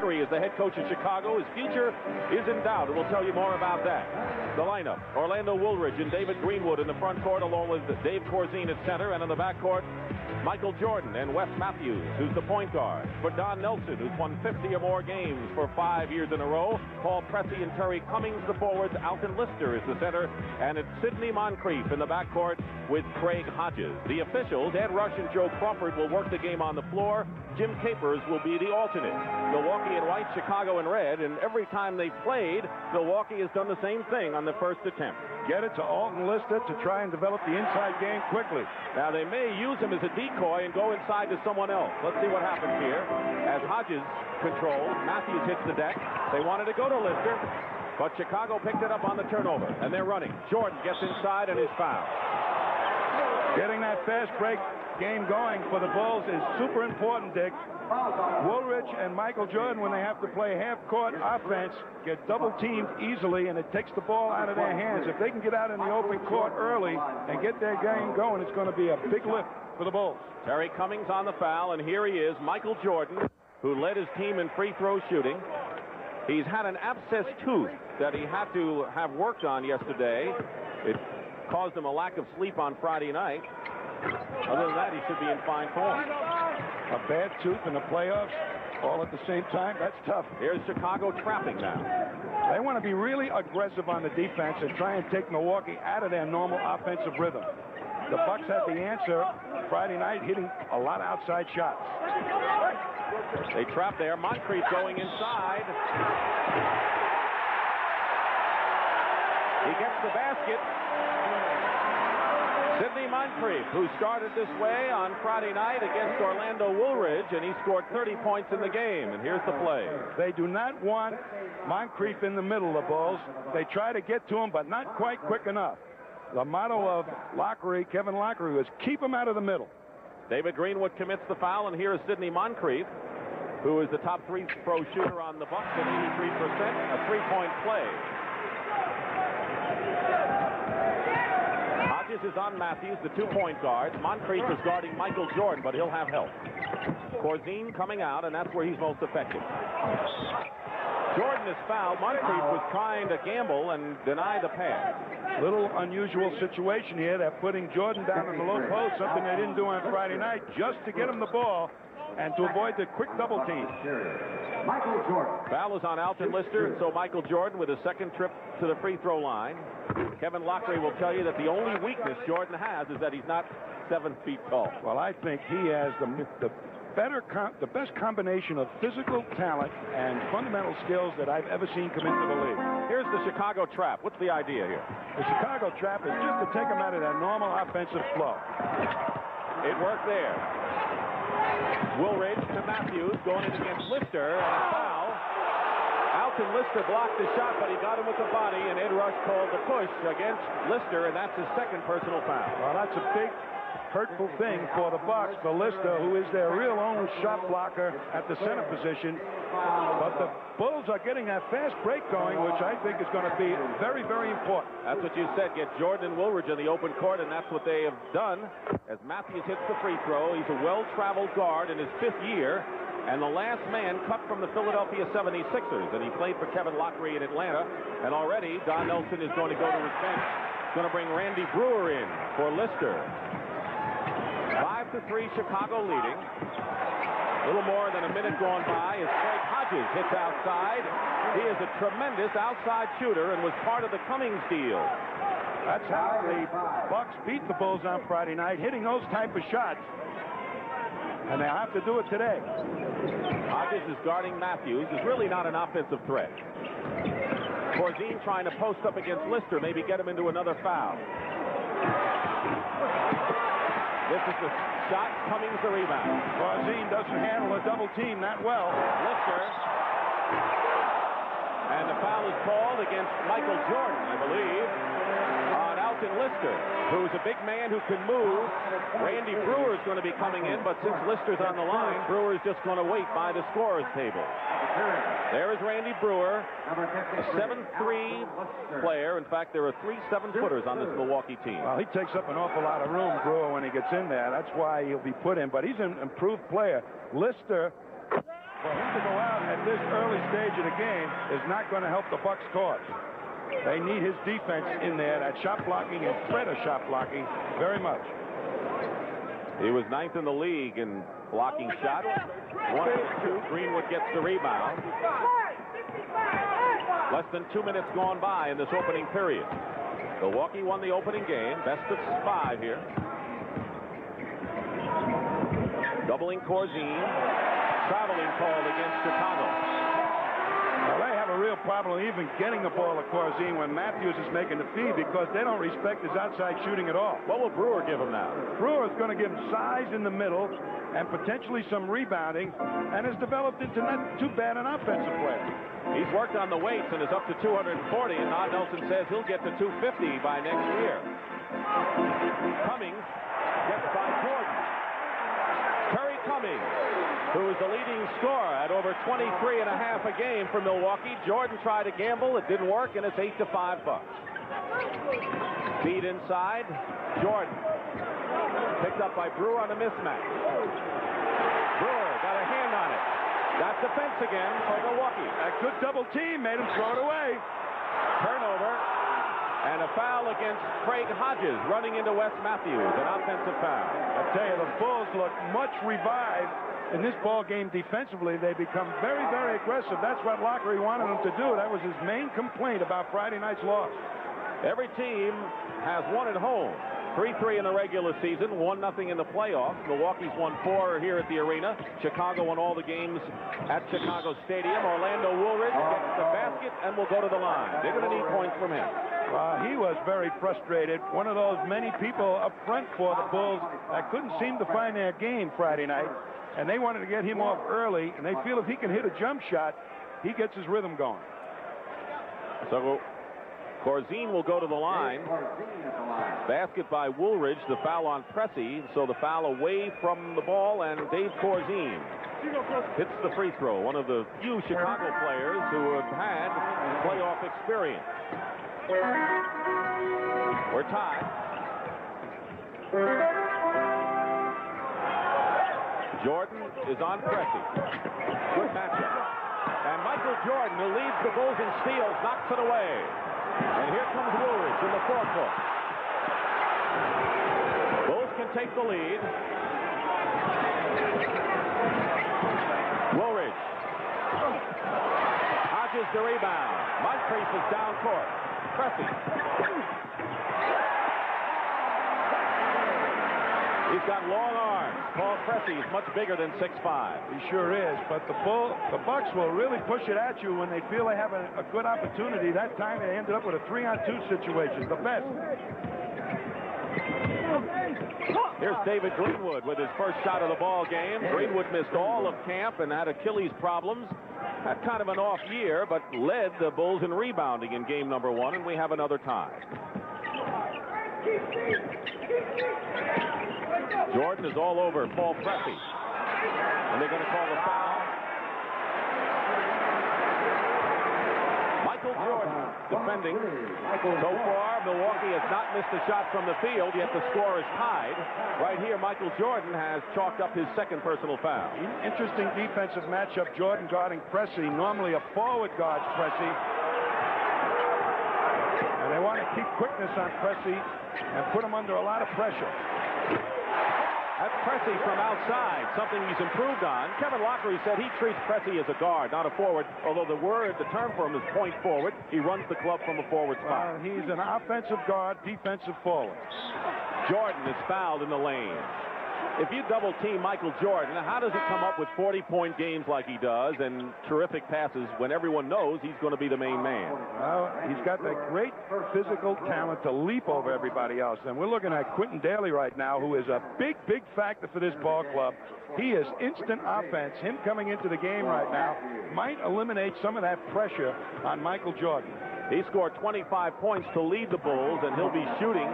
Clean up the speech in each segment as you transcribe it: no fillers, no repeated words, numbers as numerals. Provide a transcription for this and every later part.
Lockery is the head coach of Chicago. His future is in doubt. We'll tell you more about that. The lineup: Orlando Woolridge and David Greenwood in the front court, along with Dave Corzine at center, and in the back court, Michael Jordan and Wes Matthews, who's the point guard. For Don Nelson, who's won 50 or more games for 5 years in a row, Paul Pressey and Terry Cummings, the forwards. Alton Lister is the center, and it's Sidney Moncrief in the backcourt with Craig Hodges. The officials, Ed Rush and Joe Crawford, will work the game on the floor. Jim Capers will be the alternate. Milwaukee in white, Chicago in red, and every time they've played, Milwaukee has done the same thing on the first attempt. Get it to Alton Lister to try and develop the inside game quickly. Now, they may use him as a decoy and go inside to someone else. Let's see what happens here. As Hodges controls, Matthews hits the deck. They wanted to go to Lister, but Chicago picked it up on the turnover, and they're running. Jordan gets inside and is fouled. Getting that fast break game going for the Bulls is super important, Dick. Woolridge and Michael Jordan, when they have to play half-court offense, get double-teamed easily, and it takes the ball out of their hands. If they can get out in the open court early and get their game going, it's going to be a big lift for the Bulls. Terry Cummings on the foul, and here he is, Michael Jordan, who led his team in free throw shooting. He's had an abscessed tooth that he had to have worked on yesterday. It caused him a lack of sleep on Friday night. Other than that, he should be in fine form. A bad tooth in the playoffs, all at the same time, that's tough. Here's Chicago trapping now. They want to be really aggressive on the defense and try and take Milwaukee out of their normal offensive rhythm. The Bucks had the answer Friday night, hitting a lot of outside shots. They trap there. Moncrief going inside. He gets the basket. Sidney Moncrief, who started this way on Friday night against Orlando Woolridge, and he scored 30 points in the game. And here's the play. They do not want Moncrief in the middle, the Bulls. They try to get to him, but not quite quick enough. The motto of Lockery, Kevin Lockery, was keep him out of the middle. David Greenwood commits the foul, and here is Sidney Moncrief, who is the top three-throw shooter on the Bucks at 83%, a three-point play. Hodges is on Matthews, the two-point guard. Moncrief is guarding Michael Jordan, but he'll have help. Corzine coming out, and that's where he's most effective. Jordan is fouled. Moncrief was trying to gamble and deny the pass. Little unusual situation here. They're putting Jordan down in the low post, something they didn't do on Friday night, just to get him the ball and to avoid the quick double team. Michael Jordan. Foul is on Alton Lister, and so Michael Jordan with his second trip to the free throw line. Kevin Lockery will tell you that the only weakness Jordan has is that he's not 7 feet tall. Well, I think he has the best combination of physical talent and fundamental skills that I've ever seen come into the league. Here's the Chicago trap. What's the idea here? The Chicago trap is just to take them out of their normal offensive flow. It worked there. Woolridge to Matthews, going in against Lister, and a foul. Alton Lister blocked the shot, but he got him with the body, and Ed Rush called the push against Lister, and that's his second personal foul. Well, that's a big, hurtful thing for the Bucks, for Lister, who is their real own shot blocker at the center position. But the Bulls are getting that fast break going, which I think is going to be very, very important. That's what you said. Get Jordan and Woolridge in the open court, and that's what they have done. As Matthews hits the free throw, he's a well-traveled guard in his 5th year, and the last man cut from the Philadelphia 76ers, and he played for Kevin Lockery in Atlanta. And already Don Nelson is going to go to his bench. He's going to bring Randy Brewer in for Lister. 5-3, Chicago leading. A little more than a minute gone by as Craig Hodges hits outside. He is a tremendous outside shooter and was part of the Cummings deal. That's how the Bucks beat the Bulls on Friday night, hitting those type of shots. And they'll have to do it today. Hodges is guarding Matthews. Is really not an offensive threat. Corzine trying to post up against Lister, maybe get him into another foul. This is the shot. Cummings the rebound. Corzine doesn't handle a double team that well. Lister. And the foul is called against Michael Jordan, I believe, on Alton Lister, who's a big man who can move. Randy Brewer is going to be coming in, but since Lister's on the line, Brewer is just going to wait by the scorer's table. There is Randy Brewer, a 7'3" player. In fact, there are 3 7-footers on this Milwaukee team. Well, he takes up an awful lot of room, Brewer, when he gets in there. That's why he'll be put in, but he's an improved player. Lister, for him to go out at this early stage of the game is not going to help the Bucks' cause. They need his defense in there, that shot blocking and threat of shot blocking very much. He was 9th in the league in blocking shots. 1 and 2. Greenwood gets the rebound. Less than 2 minutes gone by in this opening period. Milwaukee won the opening game. Best of 5 here. Doubling Corzine. Traveling called against Chicago. Well, they have a real problem even getting the ball to Corzine when Matthews is making the feed because they don't respect his outside shooting at all. What will Brewer give him now? Brewer is going to give him size in the middle and potentially some rebounding, and has developed into not too bad an offensive player. He's worked on the weights and is up to 240, and Todd Nelson says he'll get to 250 by next year. Cummings gets by Jordan. Terry Cummings, who is the leading scorer at over 23 and a half a game for Milwaukee. Jordan tried to gamble. It didn't work, and it's 8-5 Bucks. Feed inside. Jordan. Picked up by Brewer on a mismatch. Brewer got a hand on it. Got defense again for Milwaukee. A good double team made him throw it away. Turnover. And a foul against Craig Hodges running into Wes Matthews. An offensive foul. I tell you, the Bulls look much revived in this ball game defensively. They become very, very aggressive. That's what Lockery wanted them to do. That was his main complaint about Friday night's loss. Every team has won at home. 3-3 in the regular season, 1-0 in the playoffs. Milwaukee's won 4 here at the arena. Chicago won all the games at Chicago Stadium. Orlando Woolridge gets the basket and will go to the line. They're going to need points from him. He was very frustrated. One of those many people up front for the Bulls that couldn't seem to find their game Friday night, and they wanted to get him off early, and they feel if he can hit a jump shot, he gets his rhythm going. So Corzine will go to the line. Basket by Woolridge, the foul on Pressey, so the foul away from the ball, and Dave Corzine hits the free throw. One of the few Chicago players who have had playoff experience. We're tied. Jordan is on Pressey. Good matchup. And Michael Jordan, who leads the Bulls in steals, knocks it away. And here comes Woolridge in the forecourt. Bulls can take the lead. Woolridge. Hodges the rebound. Moncrief is down court. Pressey. He's got long arms. Paul Pressey is much bigger than 6'5". He sure is, but the Bucks will really push it at you when they feel they have a good opportunity. That time they ended up with a 3-on-2 situation, the best. Here's David Greenwood with his first shot of the ball game. Greenwood missed all of camp and had Achilles problems. Had kind of an off year, but led the Bulls in rebounding in game number 1, and we have another tie. Jordan is all over Paul Pressey. And they're going to call the foul. Michael Jordan defending. So far, Milwaukee has not missed a shot from the field, yet the score is tied. Right here, Michael Jordan has chalked up his second personal foul. Interesting defensive matchup. Jordan guarding Pressey. Normally a forward guards Pressey. And they want to keep quickness on Pressey and put him under a lot of pressure. That's Pressey from outside, something he's improved on. Kevin Lockery said he treats Pressey as a guard, not a forward, although the term for him is point forward. He runs the club from a forward spot. He's an offensive guard, defensive forward. Jordan is fouled in the lane. If you double team Michael Jordan, how does he come up with 40-point games like he does and terrific passes when everyone knows he's going to be the main man? Well, he's got that great physical talent to leap over everybody else. And we're looking at Quentin Daly right now, who is a big, big factor for this ball club. He is instant offense. Him coming into the game right now might eliminate some of that pressure on Michael Jordan. He scored 25 points to lead the Bulls, and he'll be shooting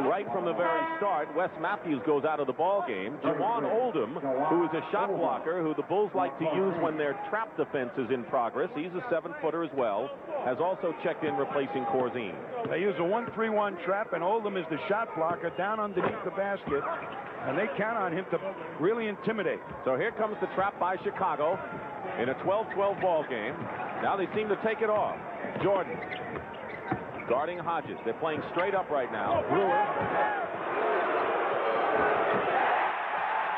right from the very start. Wes Matthews goes out of the ball game. Jawan Oldham, who is a shot blocker, who the Bulls like to use when their trap defense is in progress. He's a 7-footer as well, has also checked in replacing Corzine. They use a 1-3-1 trap, and Oldham is the shot blocker down underneath the basket. and they count on him to really intimidate. So here comes the trap by Chicago in a 12-12 ball game. Now they seem to take it off. Jordan guarding Hodges. They're playing straight up right now. Brewer.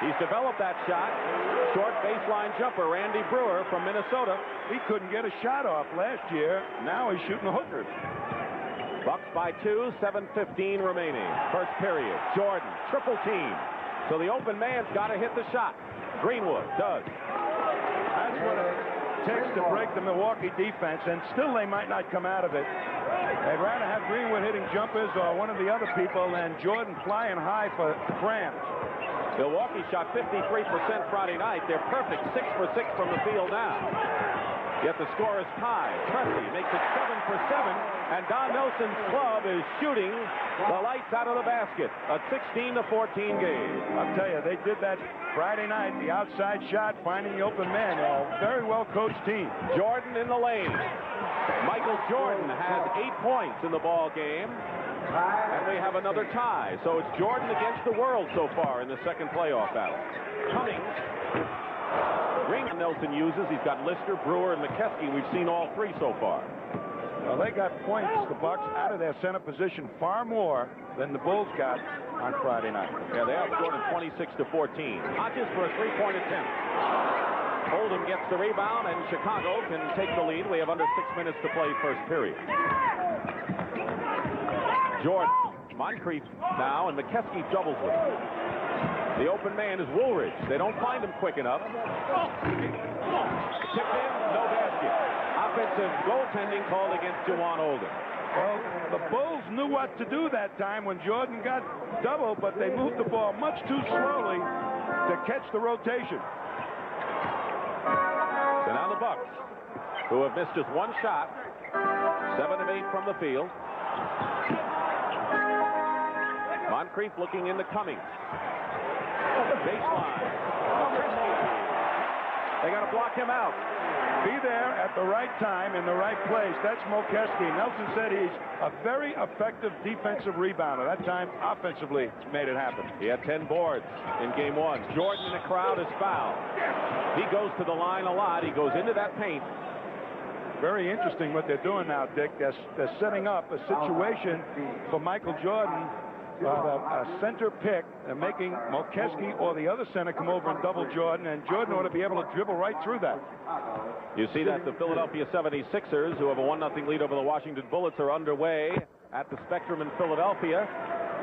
He's developed that shot. Short baseline jumper, Randy Brewer from Minnesota. He couldn't get a shot off last year. Now he's shooting hookers. Bucks by 2, 7:15 remaining. First period. Jordan, triple team. So the open man's got to hit the shot. Greenwood does. That's what it takes to break the Milwaukee defense, and still they might not come out of it. They'd rather have Greenwood hitting jumpers or one of the other people than Jordan flying high for crams. Milwaukee shot 53% Friday night. They're perfect, 6 for 6 from the field now. Yet the score is tied. Presley makes it 7 for 7, and Don Nelson's club is shooting the lights out of the basket. A 16-14 game. I'll tell you, they did that Friday night. The outside shot, finding the open man. A very well coached team. Jordan in the lane. Michael Jordan has 8 points in the ball game. And we have another tie. So it's Jordan against the world so far in the second playoff battle. Cummings. Ring Nelson uses. He's got Lister, Brewer, and McKeskey. We've seen all three so far. Well, they got points, the Bucks, out of their center position far more than the Bulls got on Friday night. Yeah, they outscored it 26-14. Hodges for a three-point attempt. Oldham gets the rebound, and Chicago can take the lead. We have under 6 minutes to play first period. Jordan, Moncrief now, and McKeskey doubles with him. The open man is Woolridge. They don't find him quick enough. Tipped in, no basket. Offensive goaltending called against Juwan Oldham. Well, the Bulls knew what to do that time when Jordan got double, but they moved the ball much too slowly to catch the rotation. So now the Bucks, who have missed just one shot, 7 of 8 from the field. Moncrief looking into Cummings. Baseline. They got to block him out. Be there at the right time in the right place. That's Milwawkee. Nelson said he's a very effective defensive rebounder. That time, offensively, made it happen. He had 10 boards in game 1. Jordan in the crowd is fouled. He goes to the line a lot. He goes into that paint. Very interesting what they're doing now, Dick. They're setting up a situation for Michael Jordan. A center pick and making Milwawkee or the other center come over and double Jordan, and Jordan ought to be able to dribble right through that. You see that the Philadelphia 76ers, who have a 1-0 lead over the Washington Bullets, are underway at the Spectrum in Philadelphia.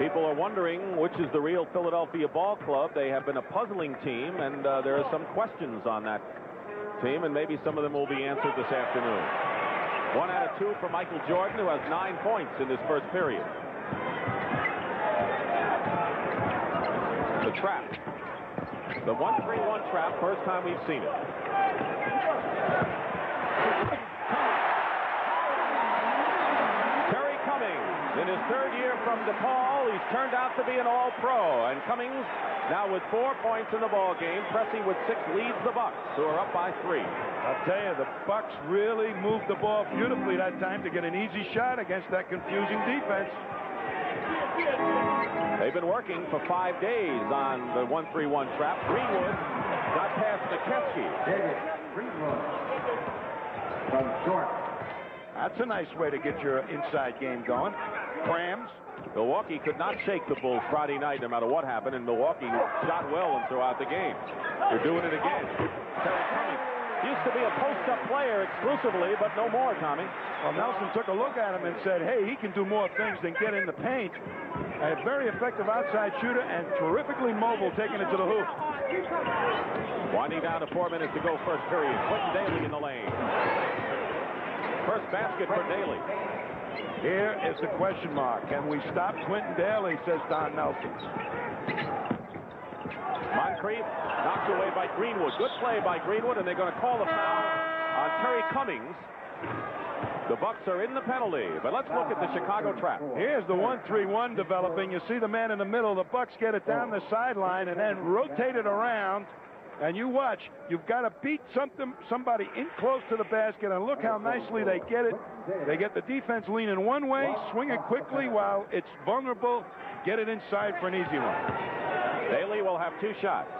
People are wondering which is the real Philadelphia ball club. They have been a puzzling team, and there are some questions on that team, and maybe some of them will be answered this afternoon. 1 out of 2 for Michael Jordan, who has 9 points in this first period. The trap. The 1-3-1 trap, first time we've seen it. Terry Cummings, in his third year from DePaul, he's turned out to be an all-pro. And Cummings, now with 4 points in the ball game. Pressey with 6 leads the Bucks, who are up by 3. I'll tell you, the Bucks really moved the ball beautifully that time to get an easy shot against that confusing defense. They've been working for 5 days on the 1-3-1 trap. Greenwood got past McKeskey. Greenwood from short. That's a nice way to get your inside game going. Crams. Milwaukee could not shake the Bulls Friday night no matter what happened, and Milwaukee shot well and throughout the game. They're doing it again. Terry Cummings used to be a post-up player exclusively, but no more, Tommy. Well, Nelson took a look at him and said, hey, he can do more things than get in the paint. A very effective outside shooter and terrifically mobile, taking it to the hoop. Winding down to 4 minutes to go first period. Quentin Daly in the lane. First basket for Daly. Here is the question mark. Can we stop Quentin Daly, says Don Nelson. Moncrief knocked away by Greenwood. Good play by Greenwood, and they're going to call the foul on Terry Cummings. The Bucks are in the penalty, but let's look at the Chicago trap. Here's the 1-3-1 developing. You see the man in the middle. The Bucks get it down the sideline and then rotate it around. And you watch. You've got to beat somebody in close to the basket, and look how nicely they get it. They get the defense leaning one way, swing it quickly while it's vulnerable, get it inside for an easy one. Daly will have 2 shots.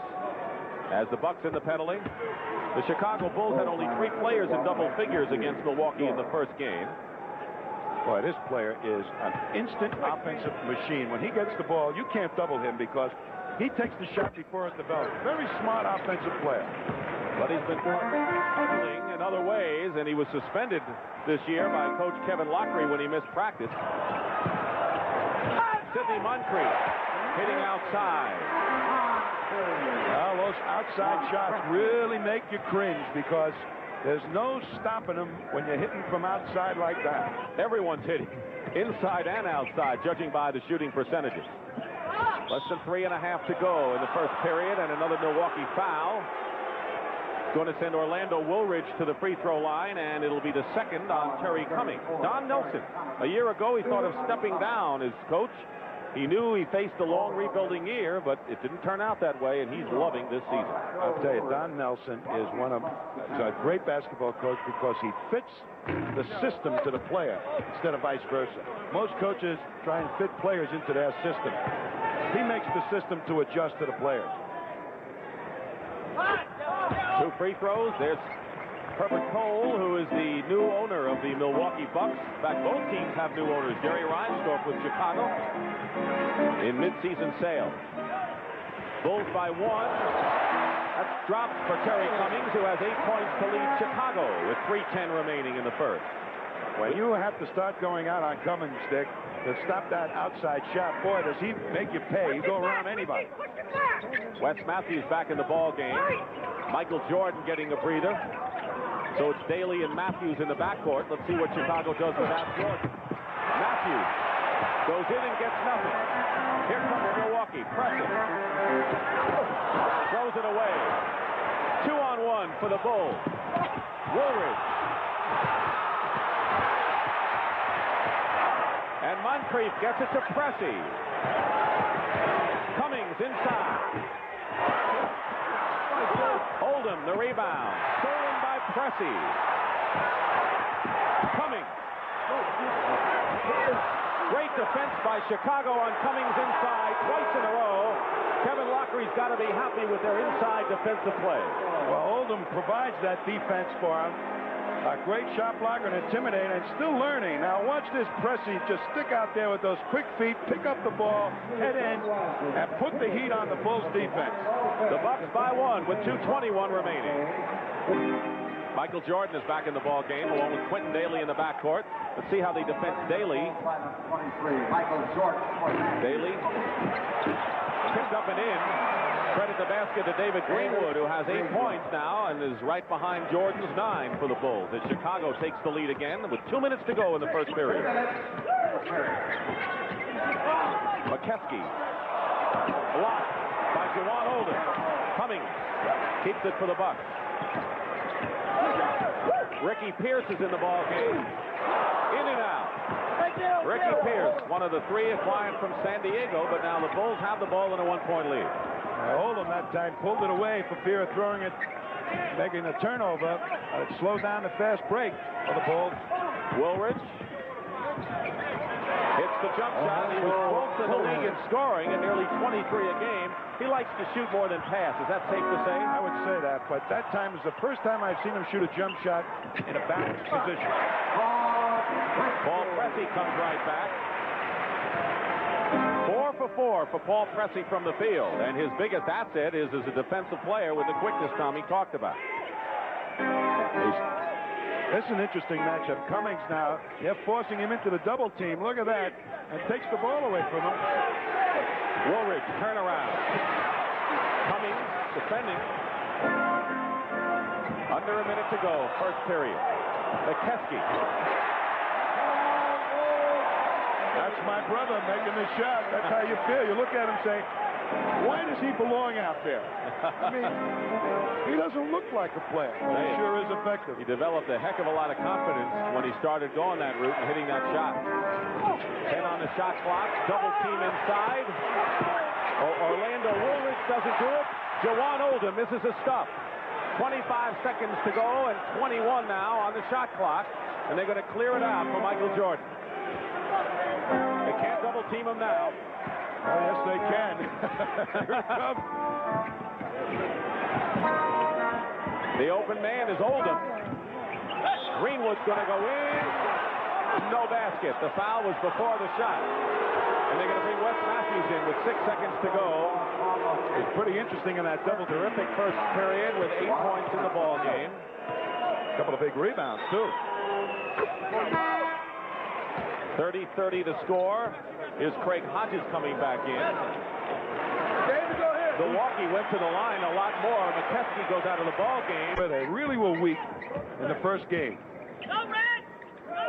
As the Bucks in the penalty, the Chicago Bulls had only 3 players in double figures against Milwaukee in the first game. Boy, this player is an instant offensive machine. When he gets the ball, you can't double him because he takes the shot before it develops. Very smart offensive player. But he's been struggling in other ways, and he was suspended this year by Coach Kevin Lockery when he missed practice. Sidney Moncrief hitting outside. Well, those outside shots really make you cringe because there's no stopping them when you're hitting from outside like that. Everyone's hitting inside and outside, judging by the shooting percentages. Less than 3.5 to go in the first period, and another Milwaukee foul. Going to send Orlando Woolridge to the free throw line, and it'll be the second on Terry Cummings. Don Nelson, a year ago, he thought of stepping down as coach. He knew he faced a long rebuilding year, but it didn't turn out that way, and he's loving this season. I'll tell you, Don Nelson is he's a great basketball coach because he fits the system to the player instead of vice versa. Most coaches try and fit players into their system. He makes the system to adjust to the players. 2 free throws. There's Herbert Cole, who is the new owner of the Milwaukee Bucks. In fact, both teams have new owners. Jerry Reinsdorf with Chicago in midseason sale. Bulls by 1. That's dropped for Terry Cummings, who has 8 points to lead Chicago with 3:10 remaining in the first. When you have to start going out on Cummings, Dick, to stop that outside shot, boy, does he make you pay. You go around anybody. Wes Matthews back in the ball game. Michael Jordan getting a breather. So it's Daly and Matthews in the backcourt. Let's see what Chicago does without Jordan. Matthews goes in and gets nothing. Here comes Milwaukee, pressing. Throws it away. 2-on-1 for the Bulls. Woolridge. And Moncrief gets it to Pressey. Cummings inside. Oldham, the rebound. Stolen by Pressey. Cummings. Great defense by Chicago on Cummings inside twice in a row. Kevin Lockery's got to be happy with their inside defensive play. Well, Oldham provides that defense for him. A great shot blocker and intimidator, and still learning. Now watch this Pressey just stick out there with those quick feet, pick up the ball, head in, and put the heat on the Bulls defense. The Bucks by 1 with 2:21 remaining. Michael Jordan is back in the ball game along with Quentin Daly in the backcourt. Let's see how they defend Daly. Michael Jordan. Daly picked up and in. Credit the basket to David Greenwood, who has 8 points now and is right behind Jordan's 9 for the Bulls as Chicago takes the lead again with 2 minutes to go in the first period. McKeskey blocked by Jawan Oldham. Cummings keeps it for the Bucks. Ricky Pierce is in the ball game. In and out. Ricky Pierce, one of the 3 acquired from San Diego, but now the Bulls have the ball in a 1-point lead. Oldham that time pulled it away for fear of throwing it, making a turnover. It slowed down the fast break for the Bulls. Woolridge hits the jump shot. He was close to the league in scoring at nearly 23 a game. He likes to shoot more than pass. Is that safe to say? I would say that, but that time is the first time I've seen him shoot a jump shot in a balanced position. Paul Pressey comes right back. 4 for 4 for Paul Pressey from the field, and his biggest asset is as a defensive player with the quickness Tommy talked about. This is an interesting matchup. Cummings now, they're forcing him into the double team. Look at that, and takes the ball away from him. Woolridge turnaround. Cummings defending. Under a minute to go, first period. McKeskey. That's my brother making the shot. That's how you feel. You look at him and say, why does he belong out there? I mean, he doesn't look like a player. But he sure is effective. He developed a heck of a lot of confidence when he started going that route and hitting that shot. 10 on the shot clock. Double team inside. Orlando Woolridge doesn't do it. Jawan Oldham misses a stuff. 25 seconds to go and 21 now on the shot clock. And they're going to clear it out for Michael Jordan. They can't double team him now. Oh, yes, they can. Here it comes. The open man is Oldham. Greenwood's going to go in. No basket. The foul was before the shot. And they're going to bring Wes Matthews in with 6 seconds to go. It's pretty interesting in that double. Terrific first period with 8 points in the ball game. A couple of big rebounds, too. 30-30 to score. Here's Craig Hodges coming back in. Milwaukee went to the line a lot more. McKeskey goes out of the ball game. But they really were weak in the first game.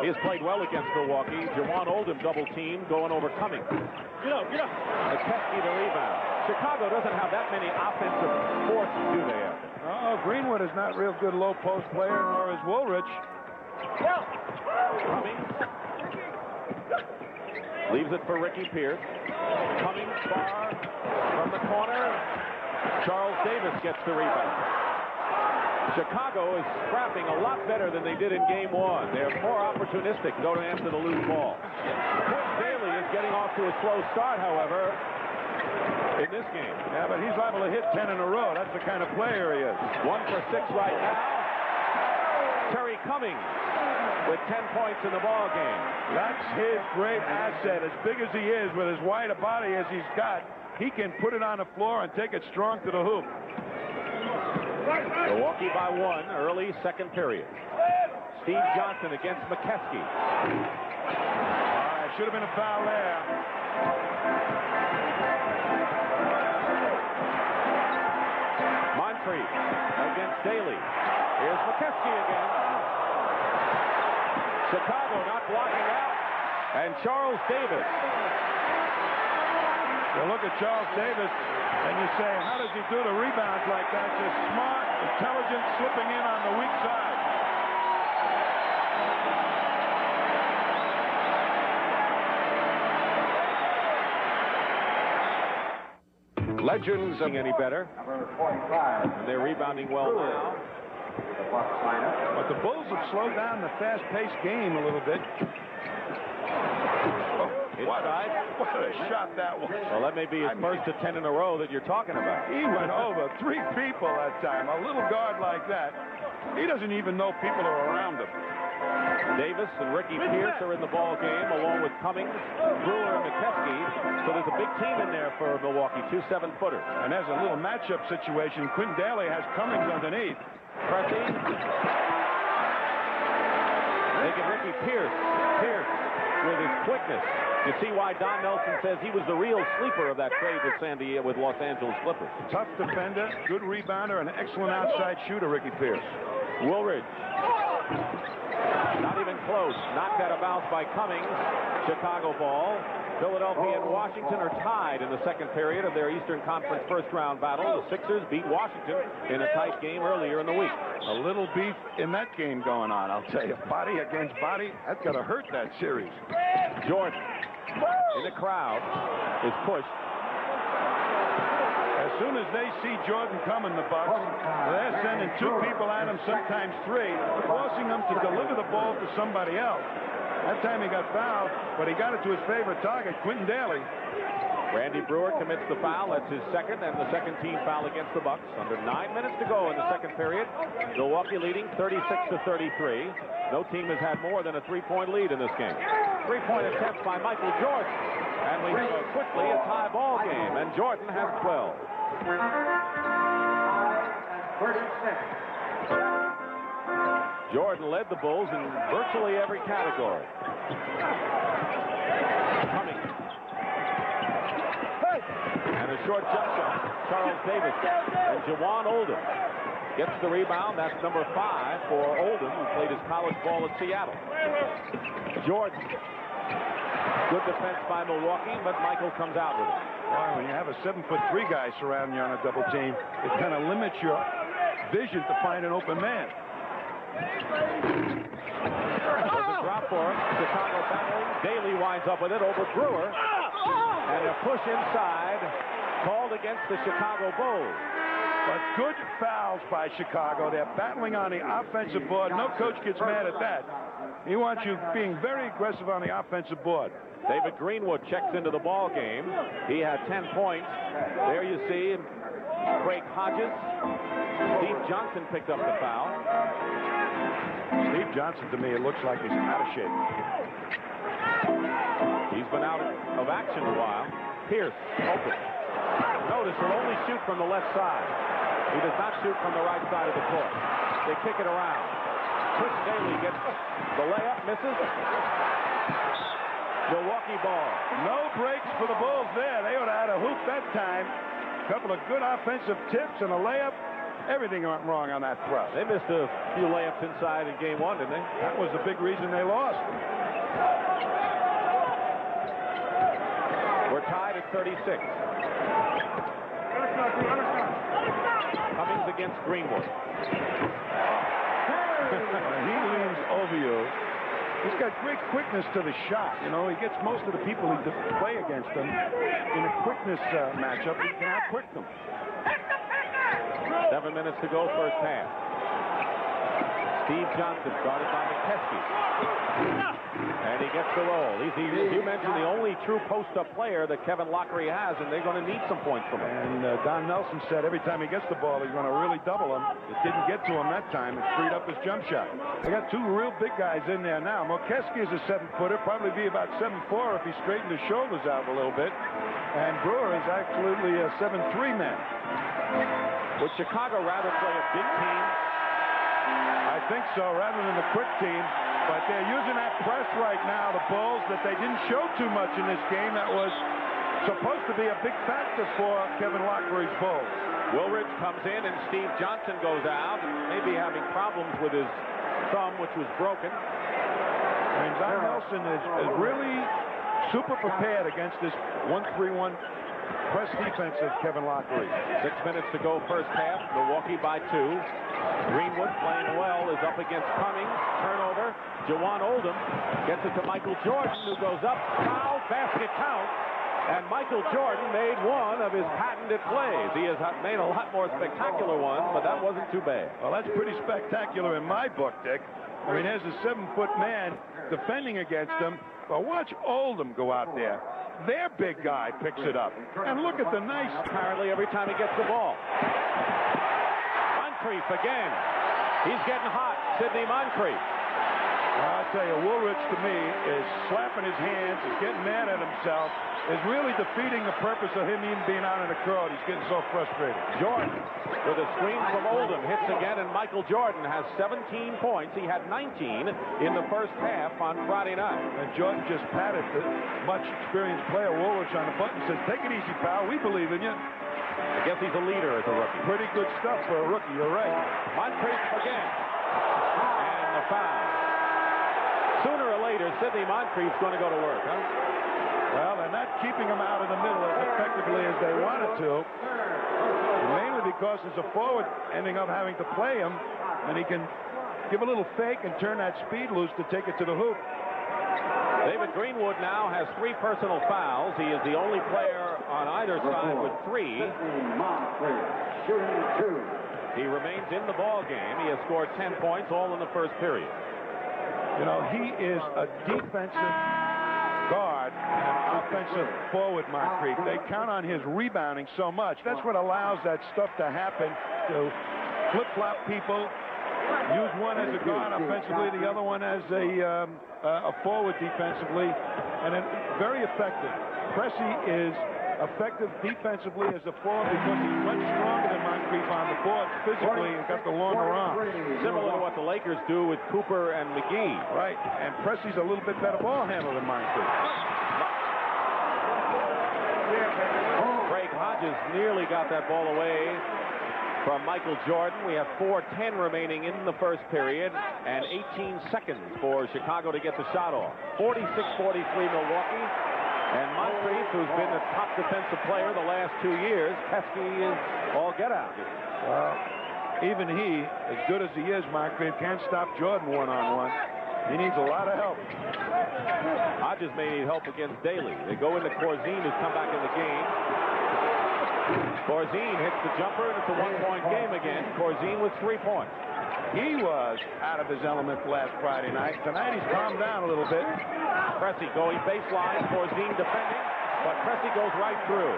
He has played well against Milwaukee. Jawan Oldham double team going over Cummings. McKeskey the rebound. Chicago doesn't have that many offensive forces, do they? Oh, Greenwood is not real good low post player, nor is Woolridge. Cummings leaves it for Ricky Pierce. Cummings far from the corner. Charles Davis gets the rebound. Chicago is scrapping a lot better than they did in game one. They're more opportunistic going after the loose ball. Quinn Daly is getting off to a slow start, however, in this game. Yeah, but he's liable to hit 10 in a row. That's the kind of player he is. 1 for 6 right now. Terry Cummings with 10 points in the ball game. That's his great asset. As big as he is, with as wide a body as he's got, he can put it on the floor and take it strong to the hoop. Milwaukee by 1, early second period. Steve Johnson against McKeskey. Should have been a foul there. Moncrief against Daly. Here's McKeskey again. Chicago not blocking out. And Charles Davis. You look at Charles Davis and you say, how does he do the rebounds like that? Just smart, intelligent, slipping in on the weak side. Legends any better. Number 45. And they're rebounding well now. The Bucks lineup. But the Bulls have slowed down the fast-paced game a little bit. What a shot that was. Well, that may be his first to 10 in a row that you're talking about. He went over 3 people that time. A little guard like that, he doesn't even know people are around him. Davis and Ricky Pierce are in the ball game, along with Cummings, Brewer, and McKeskey. So there's a big team in there for Milwaukee, 2 7-footers. And there's a little matchup situation. Quinn Daly has Cummings underneath. Pressing. They get Ricky Pierce. Pierce with his quickness. You see why Don Nelson says he was the real sleeper of that trade with Los Angeles Clippers. Tough defender, good rebounder, and an excellent outside shooter, Ricky Pierce. Woolridge. Not even close. Knocked out of bounds by Cummings. Chicago ball. Philadelphia and Washington are tied in the second period of their Eastern Conference first-round battle. The Sixers beat Washington in a tight game earlier in the week. A little beef in that game going on, I'll tell you. Body against body, that's got to hurt that series. Jordan in the crowd is pushed. As soon as they see Jordan coming, the Bucks, they're sending 2 people at him, sometimes 3, forcing him to deliver the ball to somebody else. That time he got fouled, but he got it to his favorite target, Quentin Daly. Randy Brewer commits the foul. That's his second and the second team foul against the Bucks. Under 9 minutes to go in the second period. Milwaukee leading 36-33. No team has had more than a 3-point lead in this game. 3-point attempt by Michael Jordan. And we go quickly a tie ball game. And Jordan has 12. 36. Jordan led the Bulls in virtually every category. Cummings. And a short jump shot. Charles Davis and Jawan Oldham gets the rebound. That's number 5 for Oldham, who played his college ball at Seattle. Jordan. Good defense by Milwaukee, but Michael comes out with it. Well, when you have a 7'3" guy surrounding you on a double team, it kind of limits your vision to find an open man. There's a drop for him. Chicago battling. Daly winds up with it over Brewer. And a push inside called against the Chicago Bulls. But good fouls by Chicago. They're battling on the offensive board. No coach gets mad at that. He wants you being very aggressive on the offensive board. David Greenwood checks into the ball game. He had 10 points. There you see Craig Hodges. Steve Johnson picked up the foul. Steve Johnson, to me, it looks like he's out of shape. He's been out of action a while. Pierce, open. Notice he'll only shoot from the left side. He does not shoot from the right side of the court. They kick it around. Chris Daly gets the layup, misses. Milwaukee ball. No breaks for the Bulls there. They would have had a hoop that time. A couple of good offensive tips and a layup. Everything went wrong on that thrust. They missed a few layups inside in game one, didn't they? That was the big reason they lost. We're tied at 36. Cummings against Greenwood. He leans over you. He's got great quickness to the shot. You know, he gets most of the people he play against him in a quickness matchup. He can out-quick them. 7 minutes to go, first half. Steve Johnson started by McKeskey. And he gets the roll. You mentioned the only true post-up player that Kevin Lockery has, and they're going to need some points from him. And Don Nelson said every time he gets the ball, he's going to really double him. It didn't get to him that time. It freed up his jump shot. They got two real big guys in there now. McKeskey is a 7-footer, probably be about 7'4" if he straightened his shoulders out a little bit. And Brewer is absolutely a 7'3" man. Would Chicago rather play a big team? I think so, rather than the quick team. But they're using that press right now, the Bulls, that they didn't show too much in this game. That was supposed to be a big factor for Kevin Lockery's Bulls. Woolridge comes in and Steve Johnson goes out. Maybe having problems with his thumb, which was broken. And Don Nelson is really super prepared against this 1-3-1 press defense of Kevin Lockery. 6 minutes to go, first half. Milwaukee by 2. Greenwood playing well is up against Cummings. Turnover. Jawan Oldham gets it to Michael Jordan, who goes up. Foul, basket count. And Michael Jordan made one of his patented plays. He has made a lot more spectacular ones, but that wasn't too bad. Well, that's pretty spectacular in my book, Dick. I mean, there's a 7-foot man defending against him. But watch Oldham go out there. Their big guy picks it up. And look at the nice... Apparently every time he gets the ball. Moncrief again. He's getting hot. Sidney Moncrief. I'll tell you, Woolridge to me is slapping his hands, is getting mad at himself, is really defeating the purpose of him even being out in the crowd. He's getting so frustrated. Jordan with a screen from Oldham hits again, and Michael Jordan has 17 points. He had 19 in the first half on Friday night. And Jordan just patted the much experienced player Woolridge on the butt and says, "Take it easy, pal. We believe in you." I guess he's a leader as a rookie. Pretty good stuff for a rookie. You're right. Moncrief again. And the foul. Sooner or later, Sidney Moncrief's going to go to work, huh? Well, they're not keeping him out in the middle as effectively as they wanted to. Mainly because there's a forward ending up having to play him, and he can give a little fake and turn that speed loose to take it to the hoop. David Greenwood now has 3 personal fouls. He is the only player on either side with 3. He remains in the ball game. He has scored 10 points, all in the first period. You know, he is a defensive guard and offensive forward, Moncrief. They count on his rebounding so much. That's what allows that stuff to happen, to flip-flop people, use one as a guard offensively, the other one as a forward defensively, and it's very effective. Pressey is effective defensively as a forward because he's much stronger than Moncrief on the board physically and got the longer arm. Similar to what the Lakers do with Cooper and McGee. Right, and Pressey's a little bit better ball handler than Moncrief. Craig Hodges nearly got that ball away from Michael Jordan. We have 4:10 remaining in the first period and 18 seconds for Chicago to get the shot off. 46-43 Milwaukee. And Moncrief, who's been the top defensive player the last 2 years, pesky is all get out. Well, even he, as good as he is, Moncrief, can't stop Jordan one-on-one. He needs a lot of help. Hodges may need help against Daly. They go into Corzine, who's come back in the game. Corzine hits the jumper, and it's a one-point game again. Corzine with 3 points. He was out of his element last Friday night. Tonight he's calmed down a little bit. Pressey going baseline. Corzine defending, but Pressey goes right through.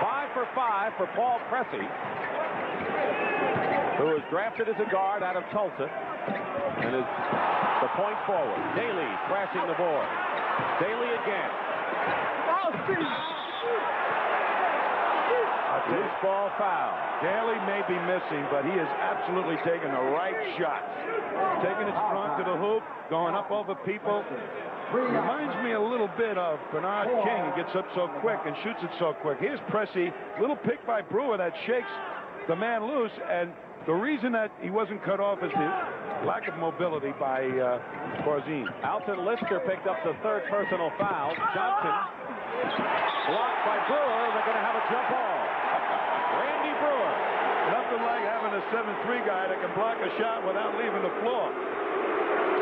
5 for 5 for Paul Pressey, who was drafted as a guard out of Tulsa, and is the point forward. Daly crashing the board. Daly again. Loose ball foul. Daly may be missing, but he is absolutely taking the right shots. Taking it strong to the hoop, going up over people. Reminds me a little bit of Bernard King. He gets up so quick and shoots it so quick. Here's Pressey, little pick by Brewer that shakes the man loose, and the reason that he wasn't cut off is the lack of mobility by Corzine. Alton Lister picked up the third personal foul. Johnson blocked by Brewer. They're going to have a jump ball. Randy Brewer. Nothing like having a 7'3" guy that can block a shot without leaving the floor.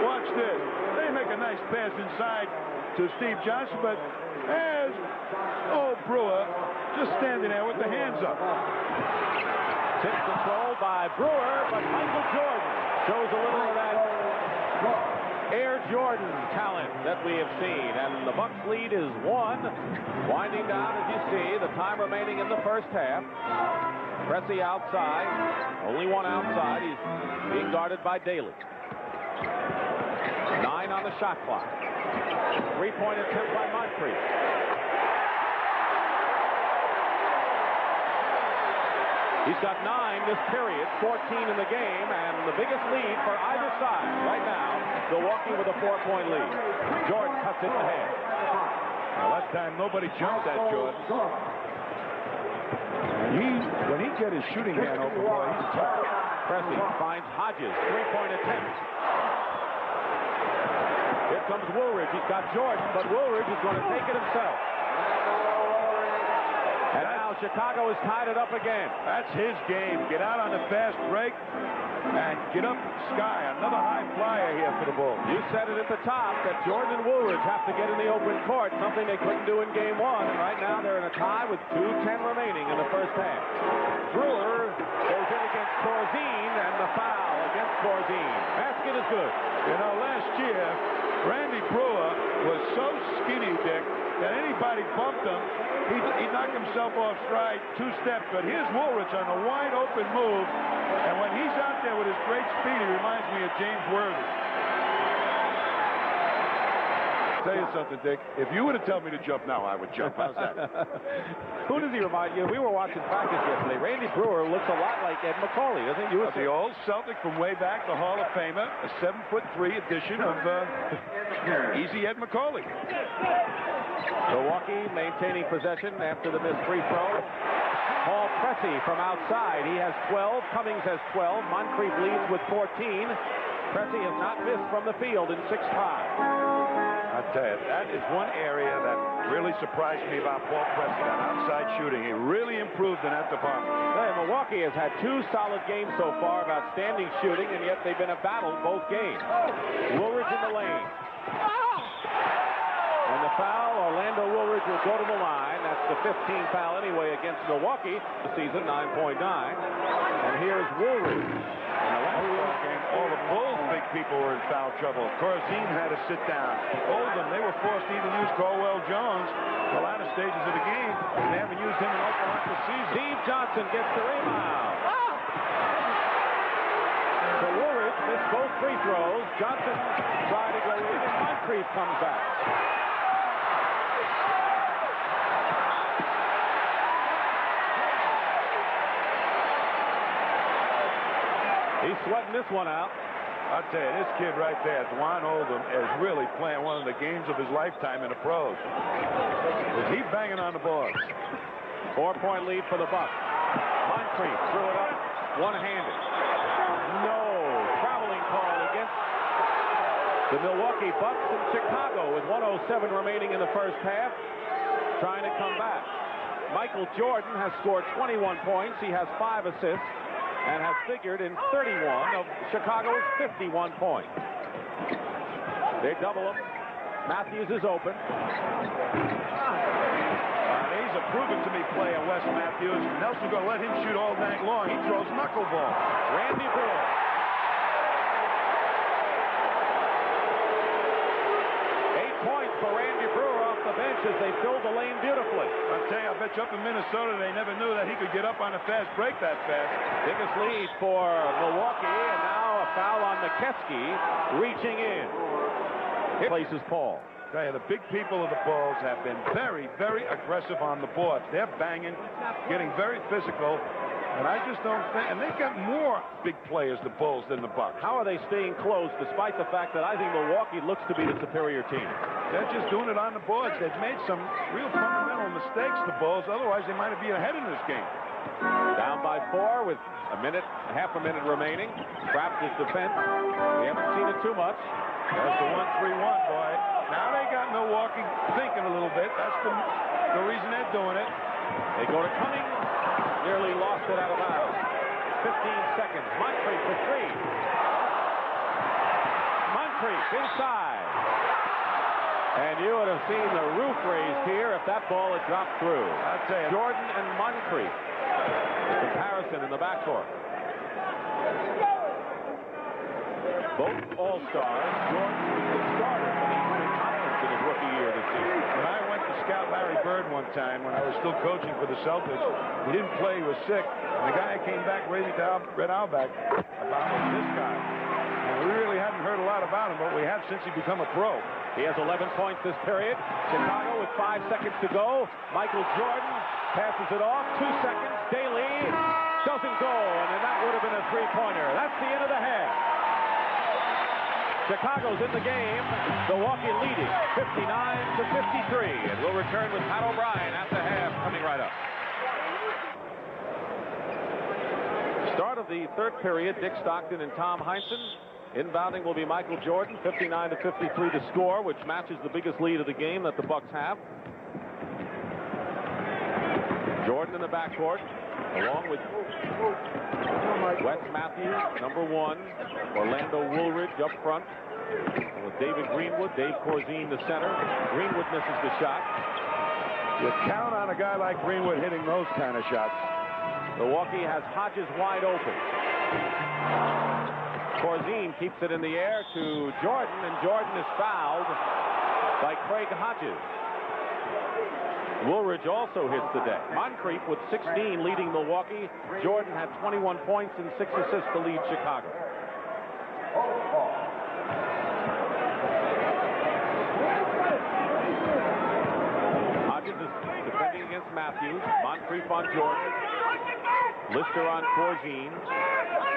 Watch this. They make a nice pass inside to Steve Johnson, but there's Brewer just standing there with the hands up. Tip control by Brewer, but Michael Jordan shows a little of that Air Jordan talent that we have seen. And the Bucks lead is 1. Winding down, as you see, the time remaining in the first half. Pressey outside. Only one outside. He's being guarded by Daly. 9 on the shot clock. 3-point attempt by Moncrief. He's got 9 this period, 14 in the game, and the biggest lead for either side right now. Milwaukee with a 4-point lead. Jordan cuts it to head. Well, that time nobody jumped at Jordan. When he get his shooting hand open, boy, he's tough. Pressey finds Hodges, 3-point attempt. Here comes Woolridge. He's got Jordan, but Woolridge is going to take it himself. And now Chicago has tied it up again. That's his game. Get out on the fast break and get up sky. Another high flyer here for the Bulls. You said it at the top that Jordan and Woolridge have to get in the open court, something they couldn't do in game 1. And right now they're in a tie with 2:10 remaining in the first half. Brewer goes in against Corzine, and the foul against Corzine. Basket is good. You know, last year, Randy Brewer was so skinny, Dick, that anybody bumped him, he knocked himself off stride 2 steps. But here's Woolridge on a wide open move, and when he's out there with his great speed, he reminds me of James Worthy. I'll tell you something, Dick. If you were to tell me to jump now, I would jump. How's that? Who does he remind you? We were watching practice yesterday. Randy Brewer looks a lot like Ed McCauley, doesn't he? The old Celtic from way back, the Hall of Famer, a 7'3" edition of Easy Ed McCauley. Milwaukee maintaining possession after the missed free throw. Paul Pressey from outside. He has 12. Cummings has 12. Moncrief leads with 14. Pressey has not missed from the field in 6 tries. I tell you, that is one area that really surprised me about Paul Pressey, that outside shooting. He really improved in that department. Hey, Milwaukee has had 2 solid games so far of outstanding shooting, and yet they've been a battle both games. Woolridge in the lane. And the foul, Orlando Woolridge will go to the line. That's the 15th foul anyway against Milwaukee. The season 9.9. And here's Woolridge. In the last ball game, all the Bulls big people were in foul trouble. Corzine had to sit down. Oldham, they were forced to even use Caldwell Jones the latter stages of the game. They haven't used him in all parts of the season. Steve Johnson gets the rebound. So Woolridge missed both free throws. Johnson tried to go in, and Moncrief comes back. He's sweating this one out. I'll tell you, this kid right there, Dwan Oldham, is really playing one of the games of his lifetime in the pros. Is he banging on the boards? 4-point lead for the Bucks. Moncrief threw it up one-handed. No traveling call against the Milwaukee Bucks in Chicago with 1:07 remaining in the first half, trying to come back. Michael Jordan has scored 21 points. He has 5 assists. And has figured in 31 of Chicago's 51 points. They double him. Matthews is open. And he's a proven-to-me player, Wes Matthews. Nelson going to let him shoot all night long. He throws knuckleball. Randy Brewer. 8 points for Randy Brewer off the bench as they filled the lane beautifully. I'll tell you, I bet you up in Minnesota they never knew that he could get up on a fast break that fast. Biggest lead for Milwaukee, and now a foul on McKeskey reaching in. Here places Paul. Tell you, the big people of the Bulls have been very, very aggressive on the boards. They're banging, getting very physical, and I just don't think, and they've got more big players, the Bulls, than the Bucks. How are they staying close, despite the fact that I think Milwaukee looks to be the superior team? They're just doing it on the boards. They've made some real fundamental mistakes, the Bulls. Otherwise, they might have been ahead in this game. Down by 4 with half a minute remaining. Trapped his defense. We haven't seen it too much. There's the 1-3-1, boy. Now they got Milwaukee thinking a little bit. That's the reason they're doing it. They go to Cummings. Nearly lost it out of bounds. 15 seconds. Moncrief for 3. Moncrief inside. And you would have seen the roof raised here if that ball had dropped through. I'll tell you. Jordan and Moncrief. Comparison in the backcourt. Both All-Stars. Jordan was the starter for the Eastern Conference in his rookie year this year. When I went to scout Larry Bird one time when I was still coaching for the Celtics, he didn't play, he was sick. And the guy came back ready to Red Auerbach about this guy. And we really hadn't heard a lot about him, but we have since he become a pro. He has 11 points this period. Chicago with 5 seconds to go. Michael Jordan passes it off. 2 seconds. Daly doesn't go, and then that would have been a three-pointer. That's the end of the half. Chicago's in the game. Milwaukee leading 59-53. And we'll return with Pat O'Brien at the half coming right up. Start of the third period, Dick Stockton and Tom Heinsohn. Inbounding will be Michael Jordan, 59-53 to score, which matches the biggest lead of the game that the Bucks have. Jordan in the backcourt, along with Wes Matthews, number 1. Orlando Woolridge up front with David Greenwood, Dave Corzine the center. Greenwood misses the shot. You count on a guy like Greenwood hitting those kind of shots. Milwaukee has Hodges wide open. Corzine keeps it in the air to Jordan, and Jordan is fouled by Craig Hodges. Woolridge also hits the deck. Moncrief with 16 leading Milwaukee. Jordan had 21 points and 6 assists to lead Chicago. Hodges is defending against Matthews. Moncrief on Jordan. Lister on Corzine.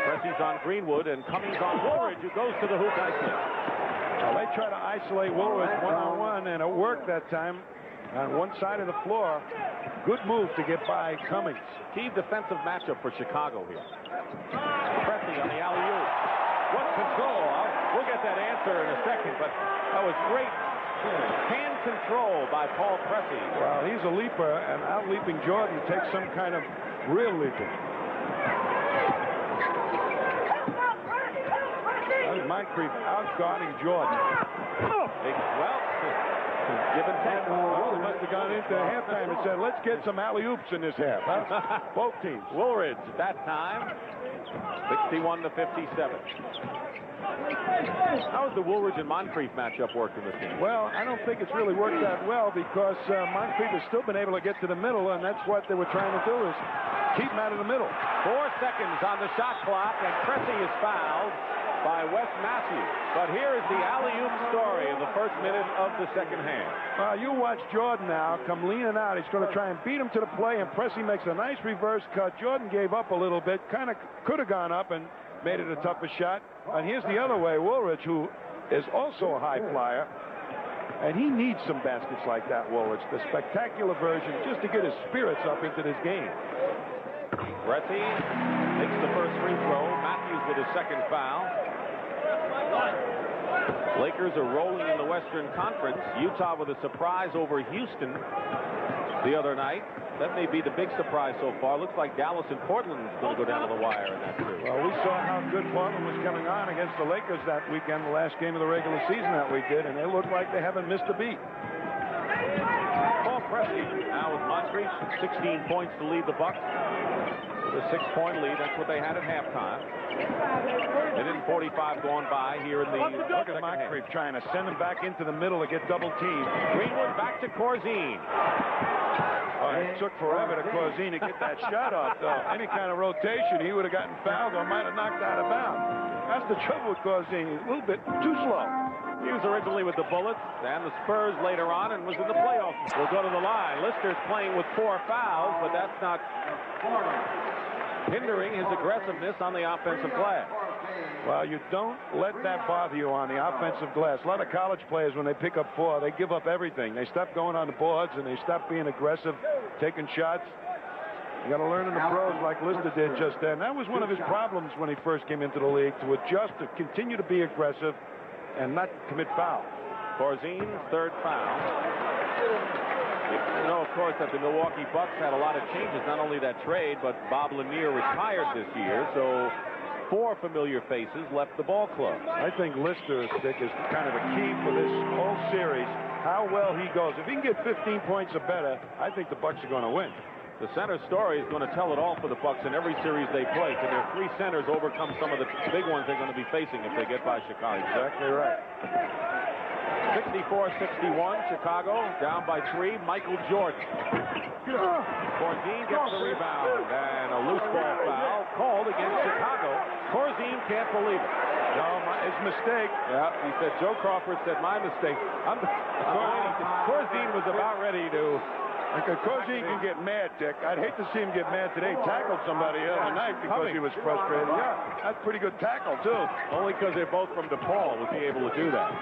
Pressy's on Greenwood, and Cummings on Woolridge, who goes to the hoop nicely. Well, they try to isolate Woolridge one-on-one, and it worked that time on one side of the floor. Good move to get by Cummings. Key defensive matchup for Chicago here. Pressy on the alley-oop. What control? We'll get that answer in a second, but that was great hand control by Paul Pressy. Well, he's a leaper, and out-leaping Jordan takes some kind of real leaping. Moncrief out-guarding Jordan. Well, give and take. Well, they must have gone into halftime and said, let's get some alley-oops in this half. Huh? Both teams. Woolridge, that time, 61-57. How has the Woolridge and Moncrief matchup worked in this game? Well, I don't think it's really worked that well because Moncrief has still been able to get to the middle, and that's what they were trying to do is keep him out of the middle. 4 seconds on the shot clock, and Pressy is fouled by Wes Matthews. But here is the alley-oop story in the first minute of the second half. You watch Jordan now come leaning out. He's going to try and beat him to the play, and Pressy makes a nice reverse cut. Jordan gave up a little bit, kind of could have gone up and made it a tougher shot. And here's the other way, Woolridge, who is also a high flyer, and he needs some baskets like that, Woolridge, the spectacular version, just to get his spirits up into this game. Pressy takes the first free throw. Matthews with his second foul. Lakers are rolling in the Western Conference. Utah with a surprise over Houston the other night. That may be the big surprise so far. Looks like Dallas and Portland is going to go down to the wire in that too. Well, we saw how good Portland was coming on against the Lakers that weekend, the last game of the regular season that we did, and they look like they haven't missed a beat. Paul Pressey now with Moncrief, 16 points to lead the Bucks. The 6-point lead, that's what they had at halftime. Minute and 45 going by here in the Look at Moncrief trying to send him back into the middle to get double teamed. Greenwood back to Corzine. It took forever to Corzine to get that shot off, though. Any kind of rotation, he would have gotten fouled or might have knocked out of bounds. That's the trouble with Corzine. He's a little bit too slow. He was originally with the Bullets and the Spurs later on and was in the playoffs. We'll go to the line. Lister's playing with 4 fouls, but that's not hindering his aggressiveness on the offensive glass. Well, you don't let that bother you on the offensive glass. A lot of college players, when they pick up 4, they give up everything. They stop going on the boards and they stop being aggressive, taking shots. You got to learn in the pros like Lister did just then. That was one of his problems when he first came into the league, to adjust, to continue to be aggressive and not commit fouls. Corzine's 3rd foul. You know, of course, that the Milwaukee Bucks had a lot of changes, not only that trade, but Bob Lanier retired this year, so 4 familiar faces left the ball club. I think Lister, Dick, is kind of the key for this whole series, how well he goes. If he can get 15 points or better, I think the Bucks are going to win. The center story is going to tell it all for the Bucks in every series they play. Can their 3 centers overcome some of the big ones they're going to be facing if they get by Chicago? Exactly right. 64-61, Chicago down by 3. Michael Jordan. Corzine gets the rebound, and a loose ball foul called against Chicago. Corzine can't believe it. No, his mistake. Yeah, he said, Joe Crawford said, my mistake. Corzine was about ready to... Corzine can get mad, Dick. I'd hate to see him get mad today. Tackled somebody the other night because he was frustrated. Yeah, that's pretty good tackle, too. Only because they're both from DePaul was he able to do that.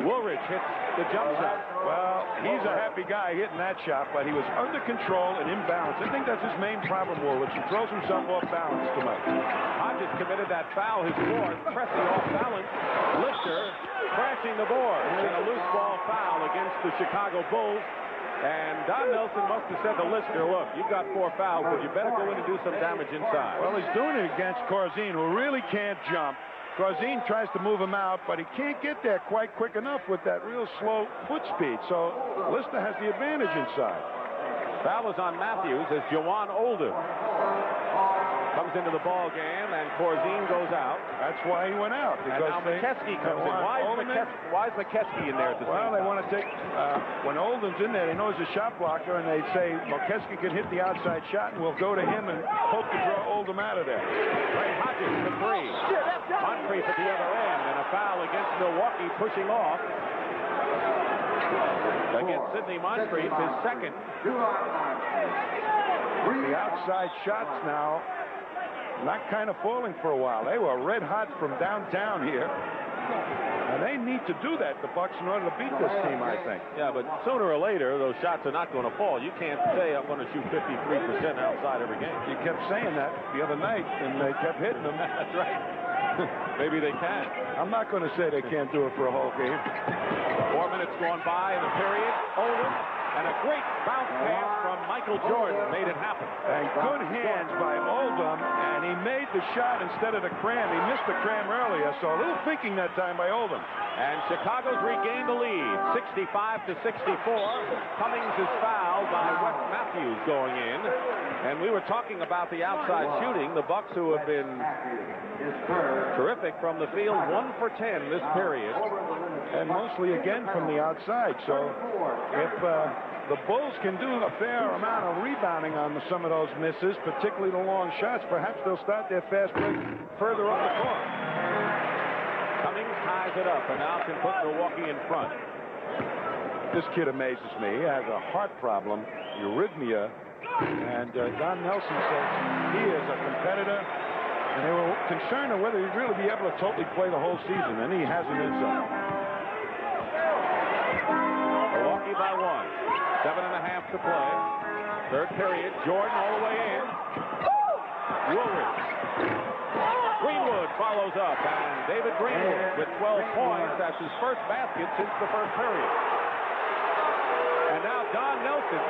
Woolridge hits the jump shot. Well, he's a happy guy hitting that shot, but he was under control and imbalanced. I think that's his main problem, Woolridge. He throws himself off balance too much. Hodges committed that foul, his 4th. Pressey off balance. Lister crashing the board. And a loose ball foul against the Chicago Bulls. And Don Nelson must have said to Lister, look, you've got 4 fouls, but you better go in and do some damage inside. Well, he's doing it against Corzine, who really can't jump. Corzine tries to move him out, but he can't get there quite quick enough with that real slow foot speed. So Lister has the advantage inside. Foul is on Matthews as Jawan Oldham comes into the ball game, and Corzine goes out. That's why he went out. And now McKeskey comes in. Why is McKeskey in there at the same time? Well, they want to take, when Oldham's in there, they know he's a shot blocker, and they say, McKeskey can hit the outside shot, and we'll go to him and hope to draw Oldham out of there. Ray Hodges for 3. Moncrief at the other end, and a foul against Milwaukee pushing off. Against Sidney Moncrief, his 2nd. The outside shots now not kind of falling for a while. They were red hot from downtown here. And they need to do that, the Bucks, in order to beat this team, I think. Yeah, but sooner or later, those shots are not going to fall. You can't say I'm going to shoot 53% outside every game. You kept saying that the other night, and they kept hitting them. That's right. Maybe they can. I'm not going to say they can't do it for a whole game. 4 minutes gone by in the period. Oldham, and a great bounce pass from Michael Jordan made it happen. And good hands by Oldham, and he made the shot instead of the cram. He missed the cram earlier, so a little thinking that time by Oldham. And Chicago's regained the lead, 65-64. Cummings is fouled by Wes Matthews going in. And we were talking about the outside shooting. The Bucks, who have been terrific from the field, 1 for 10 this period. And mostly, again, from the outside. So if the Bulls can do a fair amount of rebounding on some of those misses, particularly the long shots, perhaps they'll start their fast break further up the court. Cummings ties it up and now can put Milwaukee in front. This kid amazes me. He has a heart problem, arrhythmia, and Don Nelson says he is a competitor, and they were concerned of whether he'd really be able to totally play the whole season, and he has it inside. Milwaukee by 1. 7.5 to play. 3rd period. Jordan all the way in. Woolridge. Greenwood follows up, and David Greenwood with 12 points. That's his first basket since the 1st period. And now Don Nelson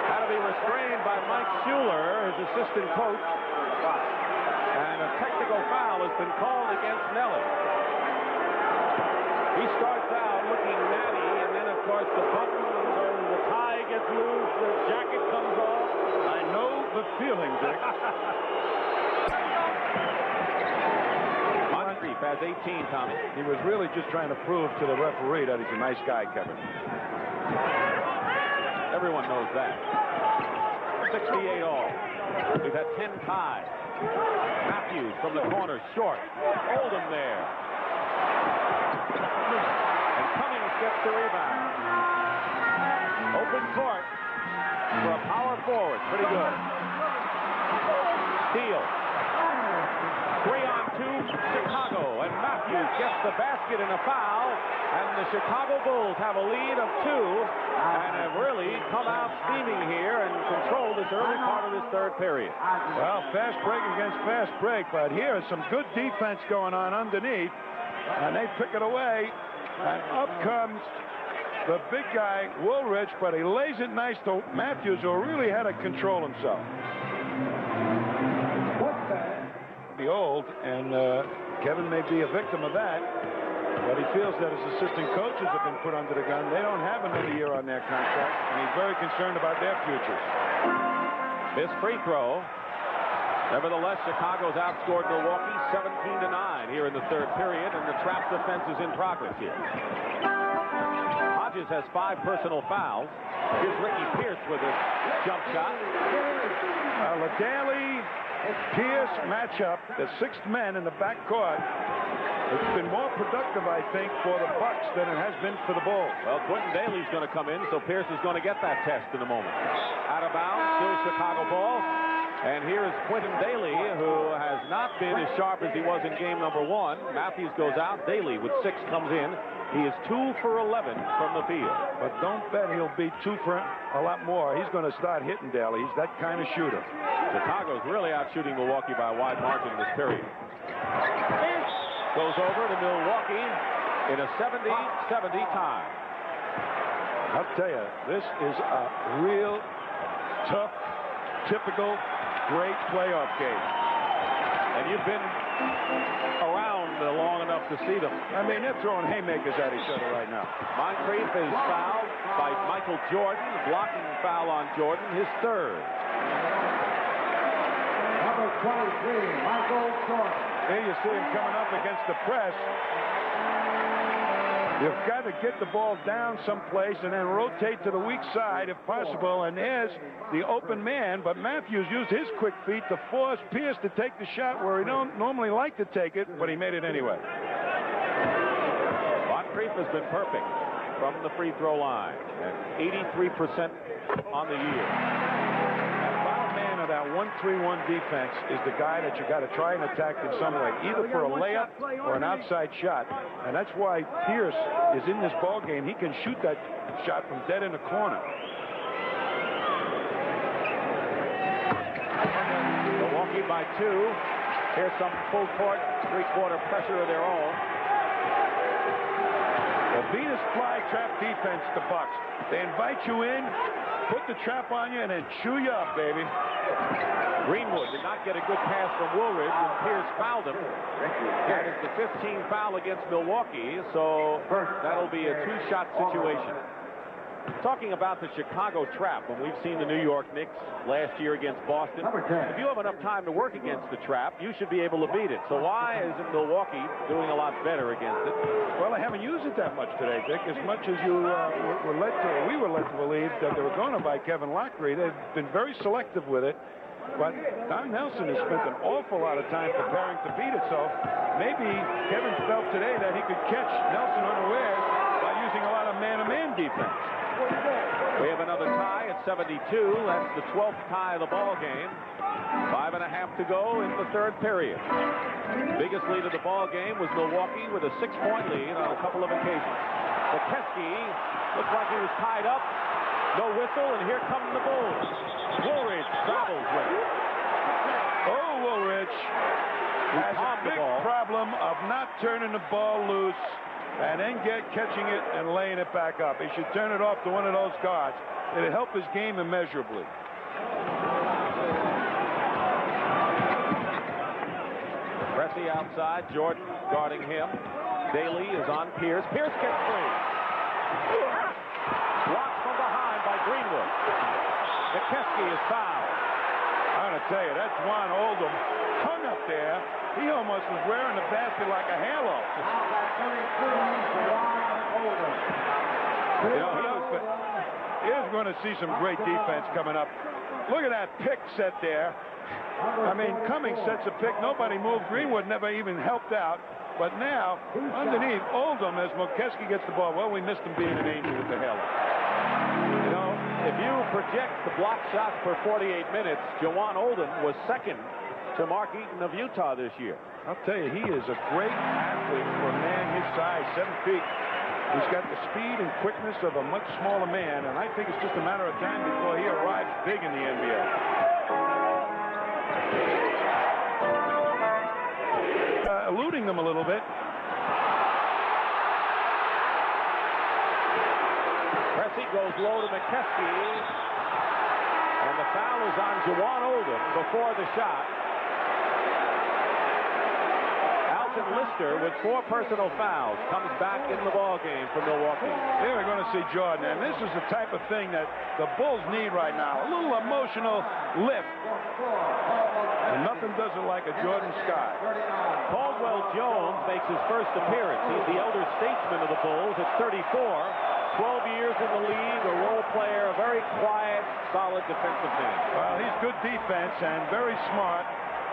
had to be restrained by Mike Schuler, his assistant coach. And a technical foul has been called against Nelly. He starts out looking natty, and then, of course, the button The tie gets loose. The jacket comes off. I know the feeling, Dick. Moncrief has 18, Tommy. He was really just trying to prove to the referee that he's a nice guy, Kevin. Everyone knows that. 68 all. We've had 10 ties. Matthews from the corner, short. Oldham there. And Cummings gets the rebound. Open court for a power forward. Pretty good. Steal. 3-on-2, Chicago. And Matthews gets the basket and a foul. And the Chicago Bulls have a lead of 2 and have really come out steaming here and controlled this early part of this third period. Well, fast break against fast break, but here is some good defense going on underneath. And they pick it away. And up comes the big guy, Woolridge, but he lays it nice to Matthews, who really had to control himself. Be old, and Kevin may be a victim of that, but he feels that his assistant coaches have been put under the gun. They don't have another year on their contract, and he's very concerned about their futures. This free throw. Nevertheless, Chicago's outscored Milwaukee 17-9 here in the third period, and the trap defense is in progress here. Hodges has 5 personal fouls. Here's Ricky Pierce with a jump shot. The Daly Pierce matchup, the 6th men in the backcourt, it's been more productive, I think, for the Bucks than it has been for the Bulls. Well, Quentin Daly's going to come in, so Pierce is going to get that test in a moment. Out of bounds, still Chicago ball. And here is Quentin Daly, who has not been as sharp as he was in game number 1. Matthews goes out. Daly with 6 comes in. He is 2 for 11 from the field. But don't bet he'll be 2 for a lot more. He's going to start hitting Daly. He's that kind of shooter. Chicago's really out shooting Milwaukee by a wide margin in this period. Goes over to Milwaukee in a 70-70 tie. I'll tell you, this is a real tough, typical, great playoff game. And you've been around long enough to see them. I mean, they're throwing haymakers at each other right now. Moncrief is fouled by Michael Jordan. Blocking foul on Jordan, his 3rd. Number 23, Michael Jordan. Here you see him coming up against the press. You've got to get the ball down someplace and then rotate to the weak side if possible. And there's the open man, but Matthews used his quick feet to force Pierce to take the shot where he don't normally like to take it, but he made it anyway. Moncrief has been perfect from the free throw line at 83% on the year. That 1-3-1 defense is the guy that you got to try and attack in some way, either for a layup or an outside shot. And that's why Pierce is in this ball game. He can shoot that shot from dead in the corner. Milwaukee by 2. Here's some full court, 3-quarter pressure of their own. The Venus fly trap defense, the Bucks. They invite you in, put the trap on you, and then chew you up, baby. Greenwood did not get a good pass from Woolridge, and Pierce fouled him. That is the 15th foul against Milwaukee, so that'll be a 2-shot situation. Talking about the Chicago trap, when we've seen the New York Knicks last year against Boston, if you have enough time to work against the trap, you should be able to beat it. So why isn't Milwaukee doing a lot better against it? Well, they haven't used it that much today, Dick. As much as we were led to believe that they were going to buy Kevin Lockery. They've been very selective with it. But Don Nelson has spent an awful lot of time preparing to beat it. So maybe Kevin felt today that he could catch Nelson unawares by using a lot of man-to-man defense. We have another tie at 72. That's the 12th tie of the ball game. 5.5 to go in the third period. Biggest lead of the ball game was Milwaukee with a 6-point lead on a couple of occasions. McKeskey looked like he was tied up. No whistle, and here come the Bulls. Woolridge travels with it. Oh, Woolridge has a big problem of not turning the ball loose and then catching it and laying it back up. He should turn it off to one of those guards. It'll help his game immeasurably. Pressey outside, Jordan guarding him. Daly is on Pierce. Pierce gets free. Blocked from behind. Greenwood. McKeskey is fouled. I'm going to tell you, that's Juan Oldham hung up there. He almost was wearing the basket like a halo. You know, he is going to see some great defense coming up. Look at that pick set there. I mean, Cummings sets a pick. Nobody moved. Greenwood never even helped out. But now, underneath, Oldham, as McKeskey gets the ball. Well, we missed him being an angel with the halo. You know, if you project the block shots per 48 minutes, Juwan Oldham was second to Mark Eaton of Utah this year. I'll tell you, he is a great athlete for a man his size, 7 feet. He's got the speed and quickness of a much smaller man, and I think it's just a matter of time before he arrives big in the NBA. Eluding them a little bit. Pressey goes low to McKeskey, and the foul is on Juwan Oldham before the shot. Alton Lister with 4 personal fouls comes back in the ball game for Milwaukee. Here we're going to see Jordan, and this is the type of thing that the Bulls need right now. A little emotional lift. And nothing does it like a Jordan Scott. Caldwell Jones makes his first appearance. He's the elder statesman of the Bulls at 34. 12 years in the league, a role player, a very quiet, solid defensive man. Well, he's good defense and very smart,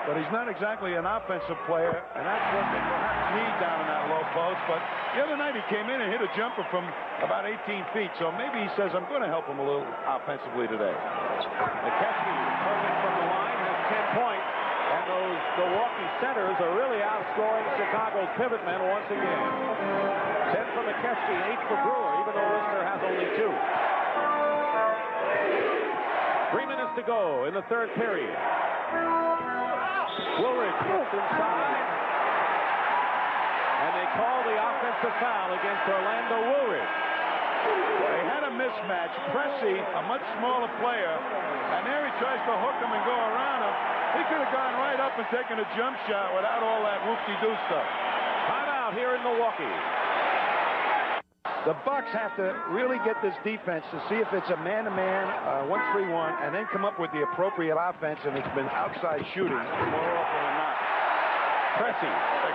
but he's not exactly an offensive player, and that's what they perhaps need down in that low post. But the other night he came in and hit a jumper from about 18 feet, so maybe he says, I'm going to help him a little offensively today. McKeskey, serving from the line, has 10 points, and those Milwaukee centers are really outscoring Chicago's pivot men once again. 10 for McKeskey, 8 for Brewer, even though Lister has only 2. 3 minutes to go in the third period. Woolridge gets inside. And they call the offensive foul against Orlando Woolridge. They had a mismatch. Pressey, a much smaller player, and there he tries to hook him and go around him. He could have gone right up and taken a jump shot without all that whoop-de-doo stuff. Timeout here in Milwaukee. The Bucks have to really get this defense to see if it's a man-to-man, 1-3-1, and then come up with the appropriate offense, and it's been outside shooting more often than not. Pressey,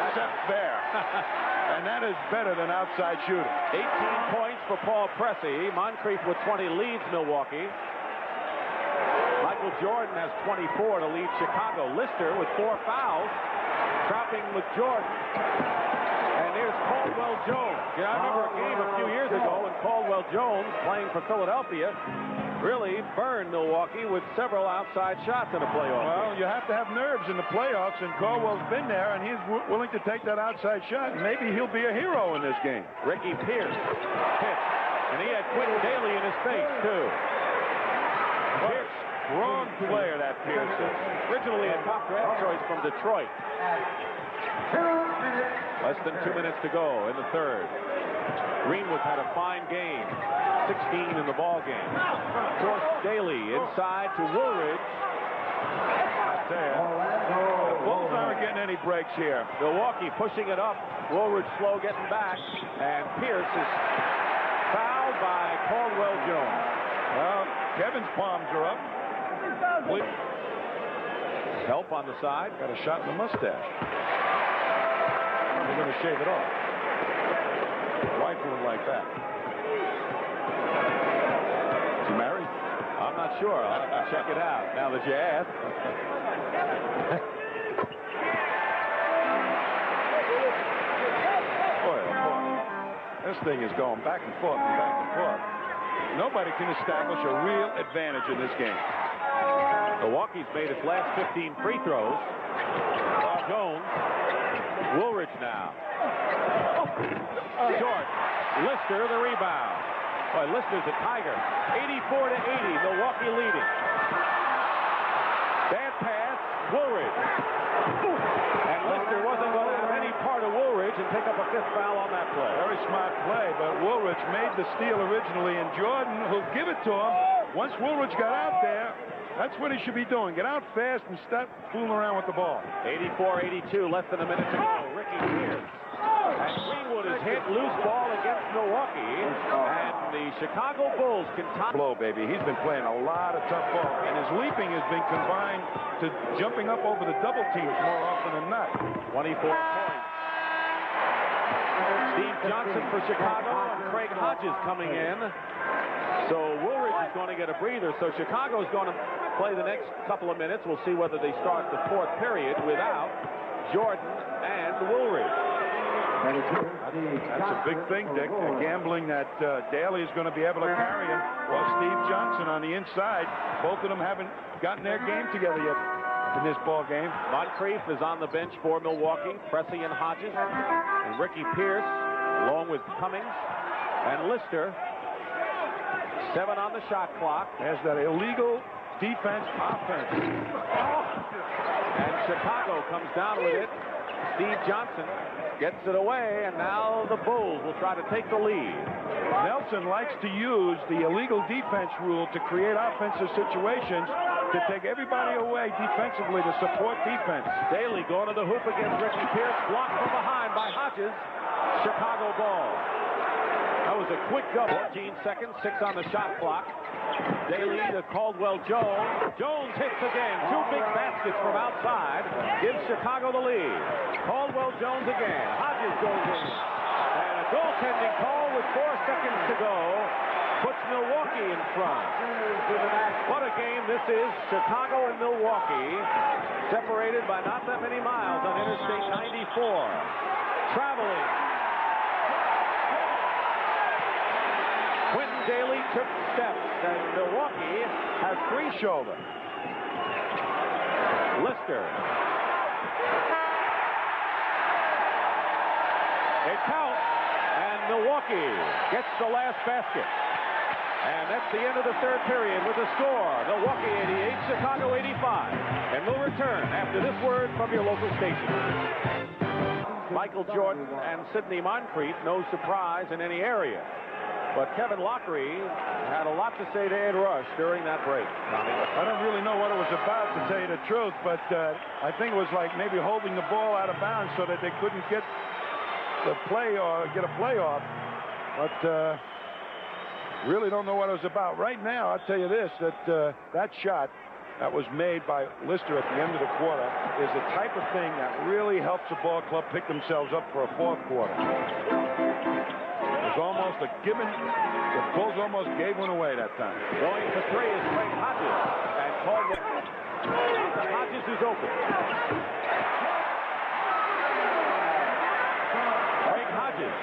except there. And that is better than outside shooting. 18 points for Paul Pressey. Moncrief with 20 leads Milwaukee. Michael Jordan has 24 to lead Chicago. Lister with 4 fouls, dropping with Jordan. And there's Caldwell Jones. Yeah, I remember a game a few years ago when Caldwell Jones, playing for Philadelphia, really burned Milwaukee with several outside shots in a playoff. Well, you have to have nerves in the playoffs, and Caldwell's been there, and he's willing to take that outside shot, and maybe he'll be a hero in this game. Ricky Pierce pitched, and he had Quinn Daly in his face, too. Pierce, wrong player, that Pierce is. Originally a top draft choice from Detroit. Less than 2 minutes to go in the third. Greenwood's had a fine game. 16 in the ball game. George Daly inside to Woolridge. I tell you, the Bulls aren't getting any breaks here. Milwaukee pushing it up. Woolridge slow getting back. And Pierce is fouled by Caldwell Jones. Well, Kevin's palms are up. Help on the side. Got a shot in the mustache. They're going to shave it off. Wife would like that. Is he married? I'm not sure. I'll have to check it out now that you asked. Boy, oh boy. This thing is going back and forth and back and forth. Nobody can establish a real advantage in this game. Milwaukee's made its last 15 free throws. Jones. Woolridge now. Short. Lister the rebound. Boy, Lister's a tiger. 84-80. Milwaukee leading. Bad pass. Woolridge. And Lister wasn't going to have any part of Woolridge and pick up a 5th foul on that play. Very smart play, but Woolridge made the steal originally, and Jordan will give it to him. Once Woolridge got out there, that's what he should be doing. Get out fast and stop fooling around with the ball. 84-82, less than a minute to go. Ricky Pierce And Greenwood is hit, loose ball against Milwaukee. And the Chicago Bulls can tie. Blow, baby. He's been playing a lot of tough ball. And his leaping has been combined to jumping up over the double teams more often than not. 24 points. Steve Johnson for Chicago and Craig Hodges coming in. So Woolridge is going to get a breather. So Chicago is going to play the next couple of minutes. We'll see whether they start the fourth period without Jordan and Woolridge. That's a big thing, Dick. Gambling that Daly is going to be able to carry him, or Steve Johnson on the inside. Both of them haven't gotten their game together yet in this ball game. Moncrief is on the bench for Milwaukee. Pressey and Hodges and Ricky Pierce, along with Cummings and Lister. 7 on the shot clock. Has that illegal defense offense. And Chicago comes down with it. Steve Johnson gets it away, and now the Bulls will try to take the lead. Nelson likes to use the illegal defense rule to create offensive situations to take everybody away defensively to support defense. Daly going to the hoop against Ricky Pierce, blocked from behind by Hodges. Chicago ball. That was a quick double. 14 seconds, 6 on the shot clock. Daly to Caldwell Jones. Jones hits again. 2 big baskets from outside. Gives Chicago the lead. Caldwell Jones again. Hodges goes in. And a goaltending call with 4 seconds to go puts Milwaukee in front. What a game this is. Chicago and Milwaukee separated by not that many miles on Interstate 94. Traveling. Quentin Daly took steps, and Milwaukee has 3 shoulder. Lister. It counts, and Milwaukee gets the last basket. And that's the end of the third period with the score. Milwaukee 88, Chicago 85. And we'll return after this word from your local station. Michael Jordan and Sidney Moncrief, no surprise in any area. But Kevin Lockery had a lot to say to Ed Rush during that break. I don't really know what it was about, to tell you the truth, but I think it was like maybe holding the ball out of bounds so that they couldn't get the play or get a playoff. But really don't know what it was about. Right now, I'll tell you this, that that shot that was made by Lister at the end of the quarter is the type of thing that really helps the ball club pick themselves up for a fourth quarter. It was almost a given. The Bulls almost gave one away that time. Going for 3 is Craig Hodges. And Caldwell. Hodges is open. Craig Hodges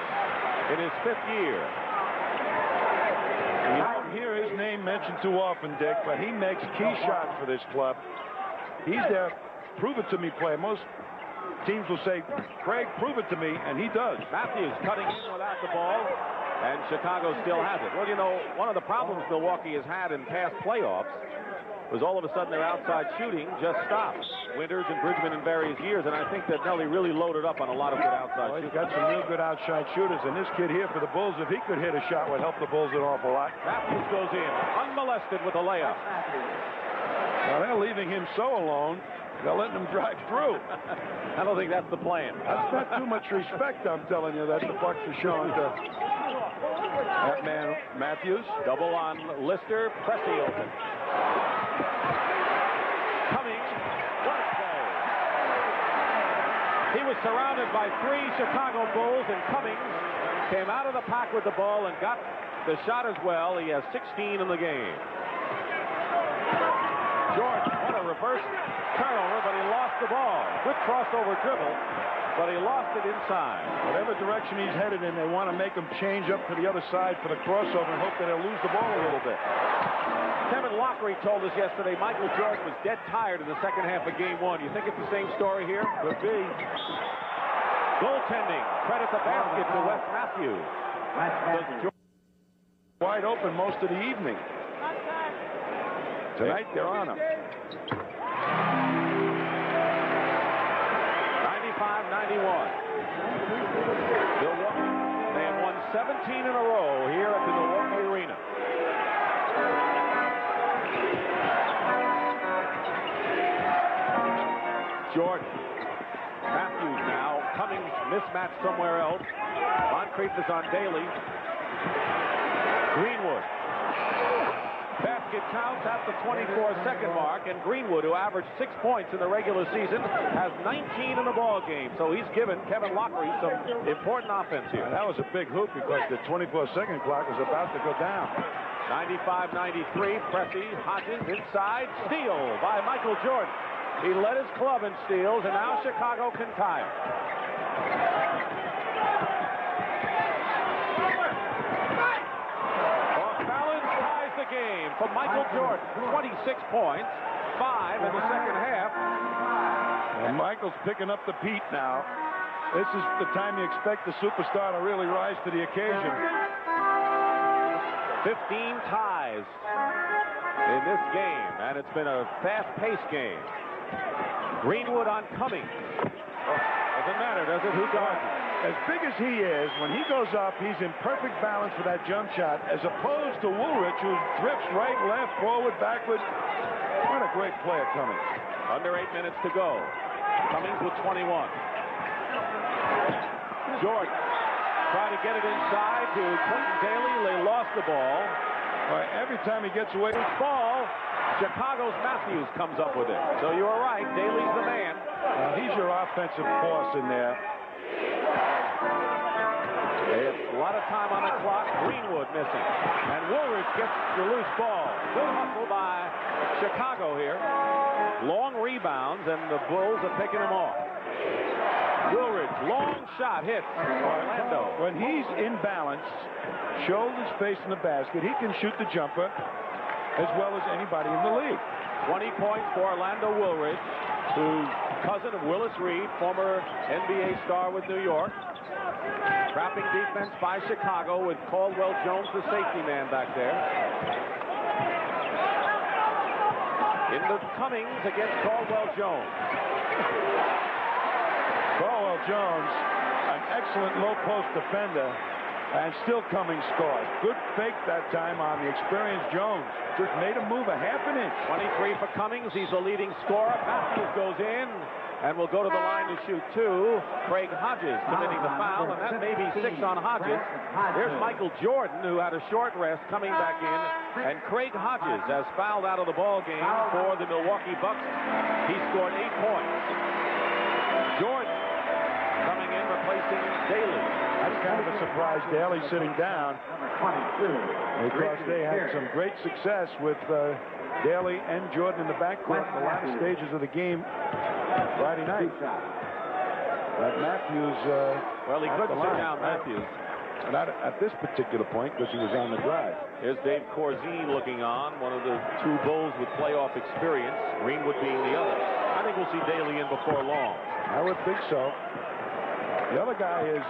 in his 5th year. You don't hear his name mentioned too often, Dick, but he makes key shots for this club. He's their prove-it-to-me player. Most teams will say, Craig, prove it to me, and he does. Matthews cutting in without the ball, and Chicago still has it. Well, you know, one of the problems Milwaukee has had in past playoffs was all of a sudden their outside shooting just stopped. Winters and Bridgman in various years, and I think that Nelly really loaded up on a lot of good outside shooting. He's got some real good outside shooters, and this kid here for the Bulls, if he could hit a shot, would help the Bulls an awful lot. Matthews goes in, unmolested with a layup. Now, they're leaving him so alone. They're letting him drive through. I don't think that's the plan. That's not too much respect, I'm telling you, that the Bucks are showing to that man, Matthews. Double on Lister. Pressey open. Cummings. What a play. He was surrounded by 3 Chicago Bulls, and Cummings came out of the pack with the ball and got the shot as well. He has 16 in the game. Jordan, what a reverse turnover, but he lost the ball. Good crossover dribble, but he lost it inside. Whatever direction he's headed in, they want to make him change up to the other side for the crossover and hope that he'll lose the ball a little bit. Kevin Lockery told us yesterday Michael Jordan was dead tired in the second half of game 1. You think it's the same story here? Could be. Goaltending. Credit the basket to Wes Matthews. Wide open most of the evening. Tonight, they're on him. 95-91. Milwaukee, they have won 17 in a row here at the Milwaukee Arena. Jordan. Matthews now. Cummings mismatch somewhere else. Moncrief is on Daly. Greenwood. Basket counts at the 24-second mark, and Greenwood, who averaged 6 points in the regular season, has 19 in the ball game. So he's given Kevin Lockery some important offense here. That was a big hoop because the 24-second clock was about to go down. 95-93, Pressey, Hodges inside, steal by Michael Jordan. He led his club in steals, and now Chicago can tie it. Game for Michael Jordan, 26 points, 5 in the second half. And Michael's picking up the beat now. This is the time you expect the superstar to really rise to the occasion. 15 ties in this game, and it's been a fast-paced game. Greenwood on Cummings. Doesn't matter, does it? Who guards it? As big as he is, when he goes up, he's in perfect balance for that jump shot, as opposed to Woolridge, who drifts right, left, forward, backward. What a great player, Cummings. Under 8 minutes to go. Cummings with 21. Jordan trying to get it inside to Quentin Daly. They lost the ball. Every time he gets away from ball, Chicago's Matthews comes up with it. So you were right. Daly's the man. He's your offensive force in there. It's a lot of time on the clock. Greenwood missing. And Woolridge gets the loose ball. Good hustle by Chicago here. Long rebounds, and the Bulls are picking him off. Woolridge, long shot, hits Orlando. When he's in balance, shoulders facing the basket, he can shoot the jumper as well as anybody in the league. 20 points for Orlando Woolridge, who's cousin of Willis Reed, former NBA star with New York. Trapping defense by Chicago with Caldwell Jones, the safety man back there. Into Cummings against Caldwell Jones. Caldwell Jones, an excellent low post defender, and still Cummings scored. Good fake that time on the experienced Jones. Just made him move a half an inch. 23 for Cummings. He's the leading scorer. Matthews goes in and will go to the line to shoot 2. Craig Hodges committing the foul, and that may be 6 on Hodges. There's Michael Jordan, who had a short rest, coming back in, and Craig Hodges has fouled out of the ball game for the Milwaukee Bucks. He scored 8 points. Jordan coming in, replacing Daly. That's kind of a surprise. Daly sitting down because they had some great success with Daly and Jordan in the backcourt in the latter stages of the game Friday night. But Matthews, well, he couldn't sit down Matthews. Not at this particular point because he was on the drive. Here's Dave Corzine looking on, one of the 2 Bulls with playoff experience, Greenwood being the other. I think we'll see Daly in before long. I would think so. The other guy is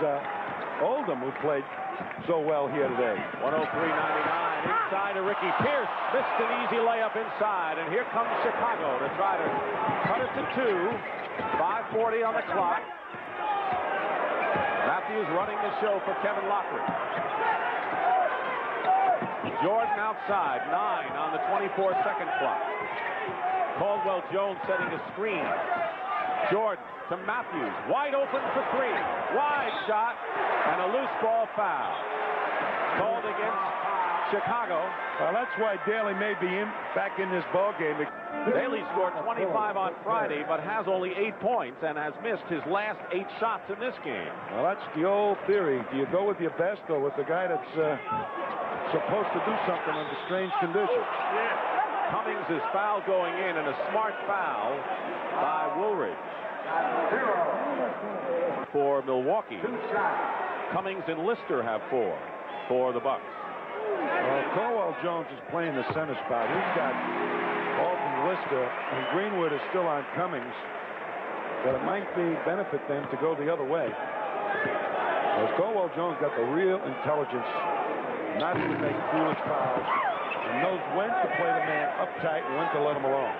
Oldham, who played so well here today. 103-99 inside to Ricky Pierce. Missed an easy layup inside, and here comes Chicago to try to cut it to 2. 5:40 on the clock. Matthews running the show for Kevin Lockery. Jordan outside, 9 on the 24-second clock. Caldwell Jones setting a screen. Jordan to Matthews, wide open for 3. Wide shot, and a loose ball foul. Called against Chicago. Well, that's why Daly may be back in this ball game. Daly scored 25 on Friday, but has only 8 points and has missed his last 8 shots in this game. Well, that's the old theory. Do you go with your best or with the guy that's supposed to do something under strange conditions? Cummings is foul going in, and a smart foul by Woolridge for Milwaukee. Cummings and Lister have 4 for the Bucks. Caldwell Jones is playing the center spot. He's got Alton, Lister, and Greenwood is still on Cummings. But it might benefit them to go the other way. As Caldwell Jones got the real intelligence not to make foolish fouls and knows when to play the man uptight and when to let him alone.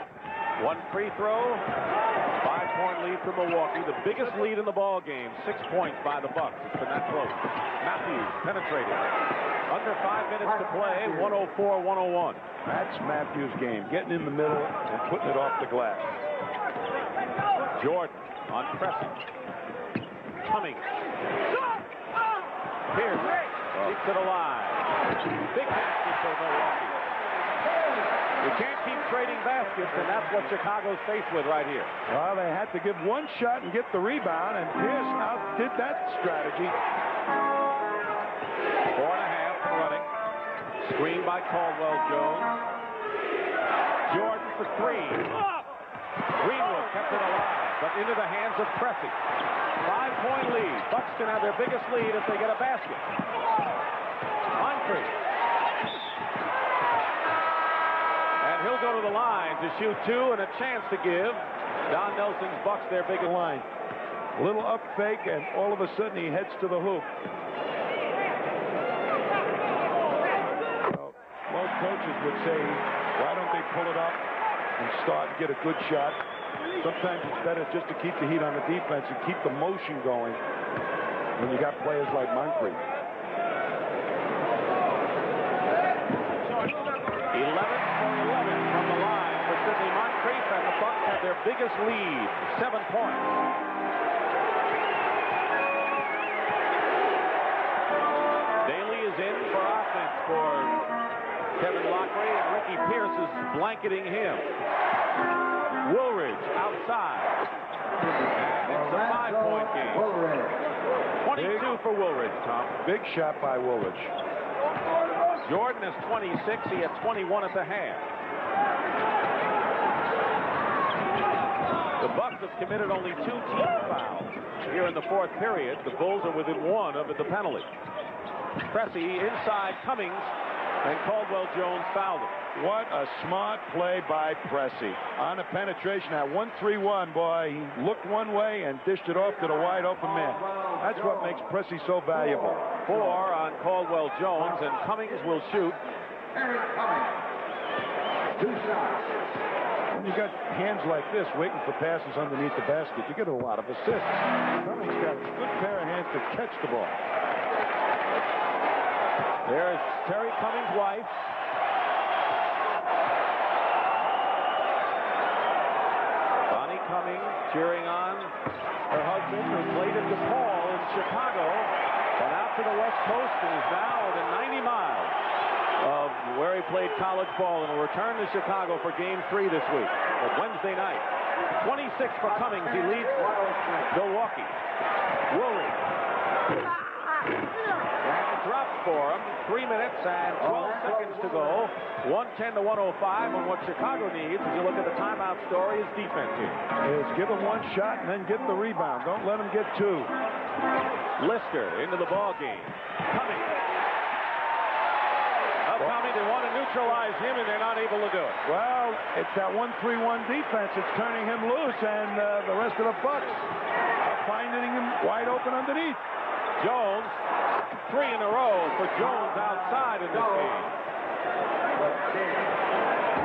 1 free throw, 5-point lead for Milwaukee. The biggest lead in the ball game, 6 points by the Bucks. It's been that close. Matthews penetrated. Under 5 minutes to play, 104-101. That's Matthews' game, getting in the middle and putting it off the glass. Jordan on pressing. Cummings. Pierce keeps it alive. Big basket for Milwaukee. You can't keep trading baskets, and that's what Chicago's faced with right here. Well, they had to give one shot and get the rebound, and Pierce outdid that strategy. 4.5 running. Screen by Caldwell Jones. Jordan for three. Greenwood kept it alive, but into the hands of Pressey. 5-point lead. Bucks can have their biggest lead if they get a basket. Moncrief. And he'll go to the line to shoot two and a chance to give Don Nelson's Bucks their biggest line. A little up fake, and all of a sudden he heads to the hoop. Well, most coaches would say, why don't they pull it up and start and get a good shot? Sometimes it's better just to keep the heat on the defense and keep the motion going when you got players like Moncrief. 11 for 11 from the line for Sidney Moncrief, and the Bucks have their biggest lead, 7 points. Daly is in for offense for Kevin Lockery, and Ricky Pierce is blanketing him. Woolridge outside. It's a 5-point game. 22 for Woolridge, Tom. Big shot by Woolridge. Jordan is 26. He had 21 at the half. The Bucks have committed only 2 team fouls here in the fourth period. The Bulls are within 1 of the penalty. Pressey inside Cummings, and Caldwell Jones fouled him. What a smart play by Pressey. On a penetration at 1-3-1, boy, he looked one way and dished it off to the wide open man. That's what makes Pressey so valuable. 4 on Caldwell Jones, and Cummings will shoot. When you got hands like this waiting for passes underneath the basket, you get a lot of assists. Cummings got a good pair of hands to catch the ball. There's Terry Cummings' wife. Bonnie Cummings cheering on her husband, who played at DePaul in Chicago, and out to the West Coast, and is now within 90 miles of where he played college ball, and will return to Chicago for Game 3 this week, or Wednesday night. 26 for Cummings. He leads Milwaukee. Woolridge. Drops for him. 3 minutes and 12 seconds to go. 110 to 105. And what Chicago needs, as you look at the timeout story, is defense here. Is give him one shot and then get the rebound. Don't let him get 2. Lister into the ball game. Cummings. Tommy, they want to neutralize him, and they're not able to do it. Well, it's that 1-3-1 defense. It's turning him loose, and the rest of the Bucks are finding him wide open underneath. Jones, 3 in a row for Jones outside in this game.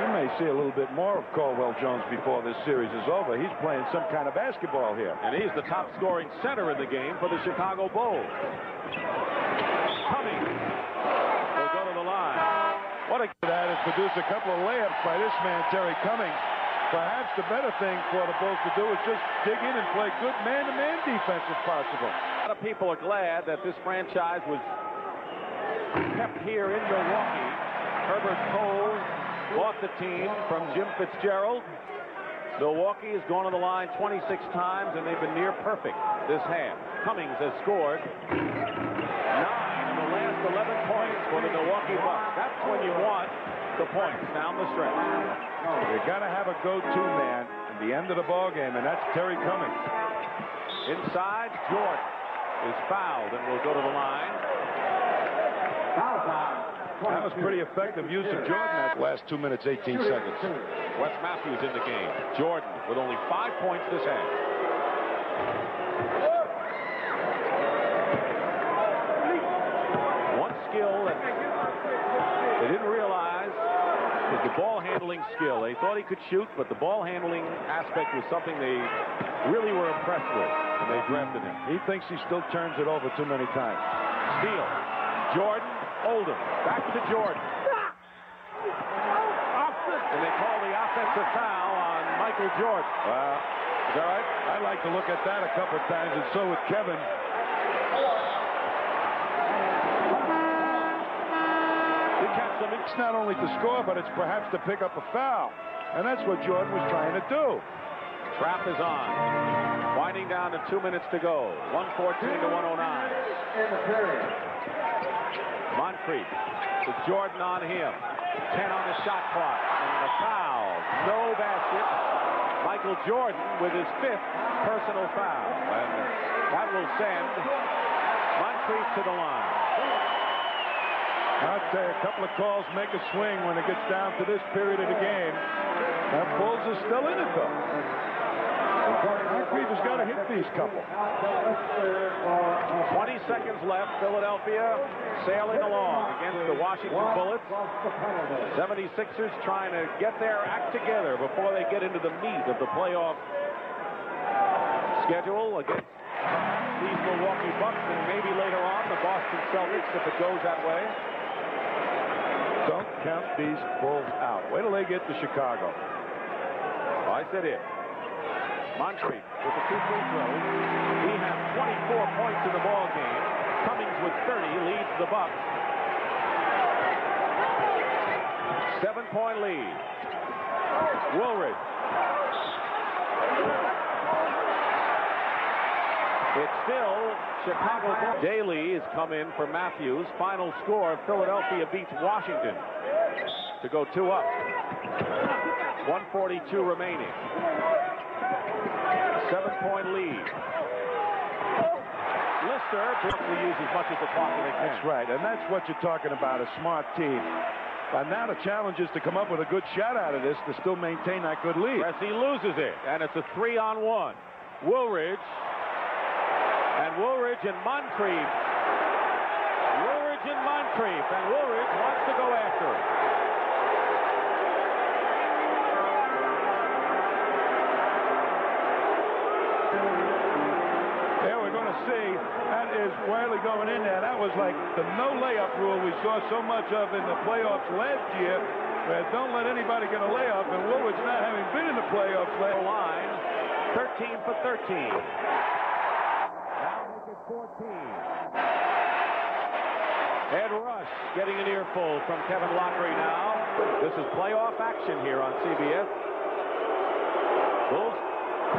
We may see a little bit more of Caldwell Jones before this series is over. He's playing some kind of basketball here. And he's the top scoring center in the game for the Chicago Bulls. Cummings will go to the line. What a that has produced a couple of layups by this man, Terry Cummings. Perhaps the better thing for the Bulls to do is just dig in and play good man-to-man defense if possible. A lot of people are glad that this franchise was kept here in Milwaukee. Herbert Cole bought the team from Jim Fitzgerald. Milwaukee has gone to the line 26 times, and they've been near perfect this half. Cummings has scored 9 in the last 11 points for the Milwaukee Bucks. That's when you want the points down the stretch. You got to have a go-to man at the end of the ball game, and that's Terry Cummings. Inside, Jordan is fouled and will go to the line. That was pretty effective use of Jordan that last 2 minutes, 18 seconds. Wes Matthews in the game. Jordan with only 5 points this half. One skill that they didn't realize was the ball handling skill. They thought he could shoot, but the ball handling aspect was something they really were impressed with, and they drafted him. He thinks he still turns it over too many times. Steal. Jordan, Oldham. Back to Jordan. And they call the offensive foul on Michael Jordan. Well, Is that right? I like to look at that a couple of times, and so would Kevin. It's not only to score, but it's perhaps to pick up a foul. And that's what Jordan was trying to do. Trap is on. Winding down to 2 minutes to go. 114 to 109. Moncrief with Jordan on him. 10 on the shot clock. And the foul. No basket. Michael Jordan with his 5th personal foul. And that will send Moncrief to the line. I'll tell you, a couple of calls make a swing when it gets down to this period of the game. That Bulls are still in it, though. Moncrief has got to hit these couple. 20 seconds left. Philadelphia sailing along against the Washington Bullets. 76ers trying to get their act together before they get into the meat of the playoff schedule against these Milwaukee Bucks, and maybe later on the Boston Celtics if it goes that way. Don't count these Bulls out. Wait till they get to Chicago. I said it. Moncrief with the 2 free throws. He has 24 points in the ball game. Cummings with 30 leads the Bucks. 7-point lead. Woolridge. It's still Chicago. Daly has come in for Matthews. Final score, Philadelphia beats Washington to go 2 up. 142 remaining. 7-point lead. Lister will use as much of the clock as they can. That's right, and that's what you're talking about, a smart team. And now the challenge is to come up with a good shot out of this to still maintain that good lead. Yes, he loses it, and it's a 3-on-1. Woolridge. And Woolridge and Moncrief. Woolridge and Moncrief. And Woolridge wants to go after it. There we're going to see. That is Wiley going in there. That was like the no layup rule we saw so much of in the playoffs last year. Where don't let anybody get a layup. And Woolridge not having been in the playoffs last line. 13 for 13. 14. Ed Rush getting an earful from Kevin Lockery now. This is playoff action here on CBS. Bulls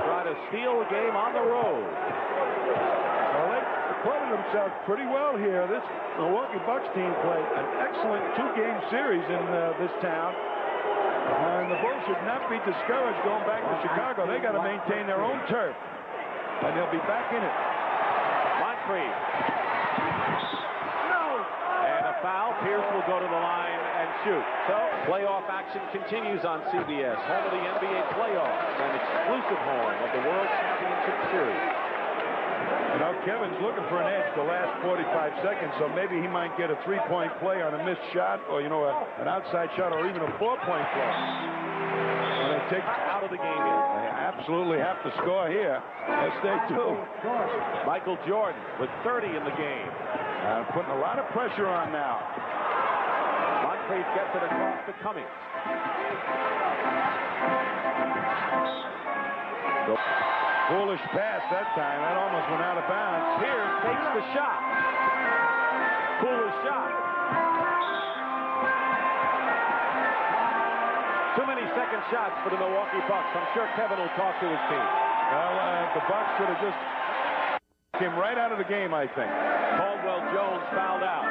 try to steal a game on the road. Well, they acquitted themselves pretty well here. This Milwaukee Bucks team played an excellent 2-game series in this town. And the Bulls should not be discouraged going back to Chicago. They got to maintain their own turf. And they'll be back in it. Moncrief. No. And a foul. Pierce will go to the line and shoot. So playoff action continues on CBS. Home of the NBA playoffs and exclusive home of the World Championship Series. You know, Kevin's looking for an edge the last 45 seconds, so maybe he might get a 3-point play on a missed shot, or, you know, an outside shot, or even a 4-point play. When they take out of the game yet. They absolutely have to score here. Yes, they do. Michael Jordan with 30 in the game. Putting a lot of pressure on now. Moncrief gets it across to Cummings. Foolish pass that time. That almost went out of bounds. Pierce takes the shot. Foolish shot. Too many second shots for the Milwaukee Bucks. I'm sure Kevin will talk to his team. Well, the Bucks should have just came right out of the game, I think. Caldwell Jones fouled out.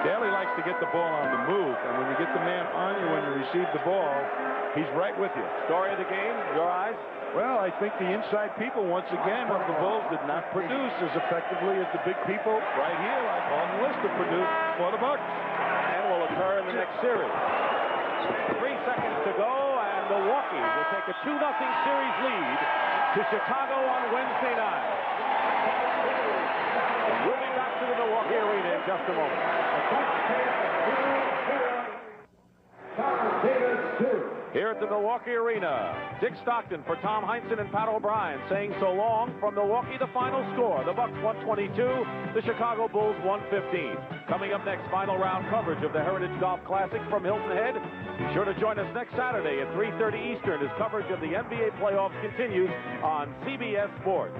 Daly likes to get the ball on the move, and when you get the man on you when you receive the ball, he's right with you. Story of the game, your eyes? Well, I think the inside people, once again, of the Bulls did not produce as effectively as the big people right here, like Alden Lister, produced for the Bucks. And will occur in the next series. 3 seconds to go, and Milwaukee will take a 2-0 series lead to Chicago on Wednesday night. We'll be back to the Milwaukee Arena in just a moment. Here at the Milwaukee Arena, Dick Stockton for Tom Heinsohn and Pat O'Brien saying so long from Milwaukee. The final score, the Bucks 122, the Chicago Bulls 115. Coming up next, final round coverage of the Heritage Golf Classic from Hilton Head. Be sure to join us next Saturday at 3:30 Eastern as coverage of the NBA playoffs continues on CBS Sports.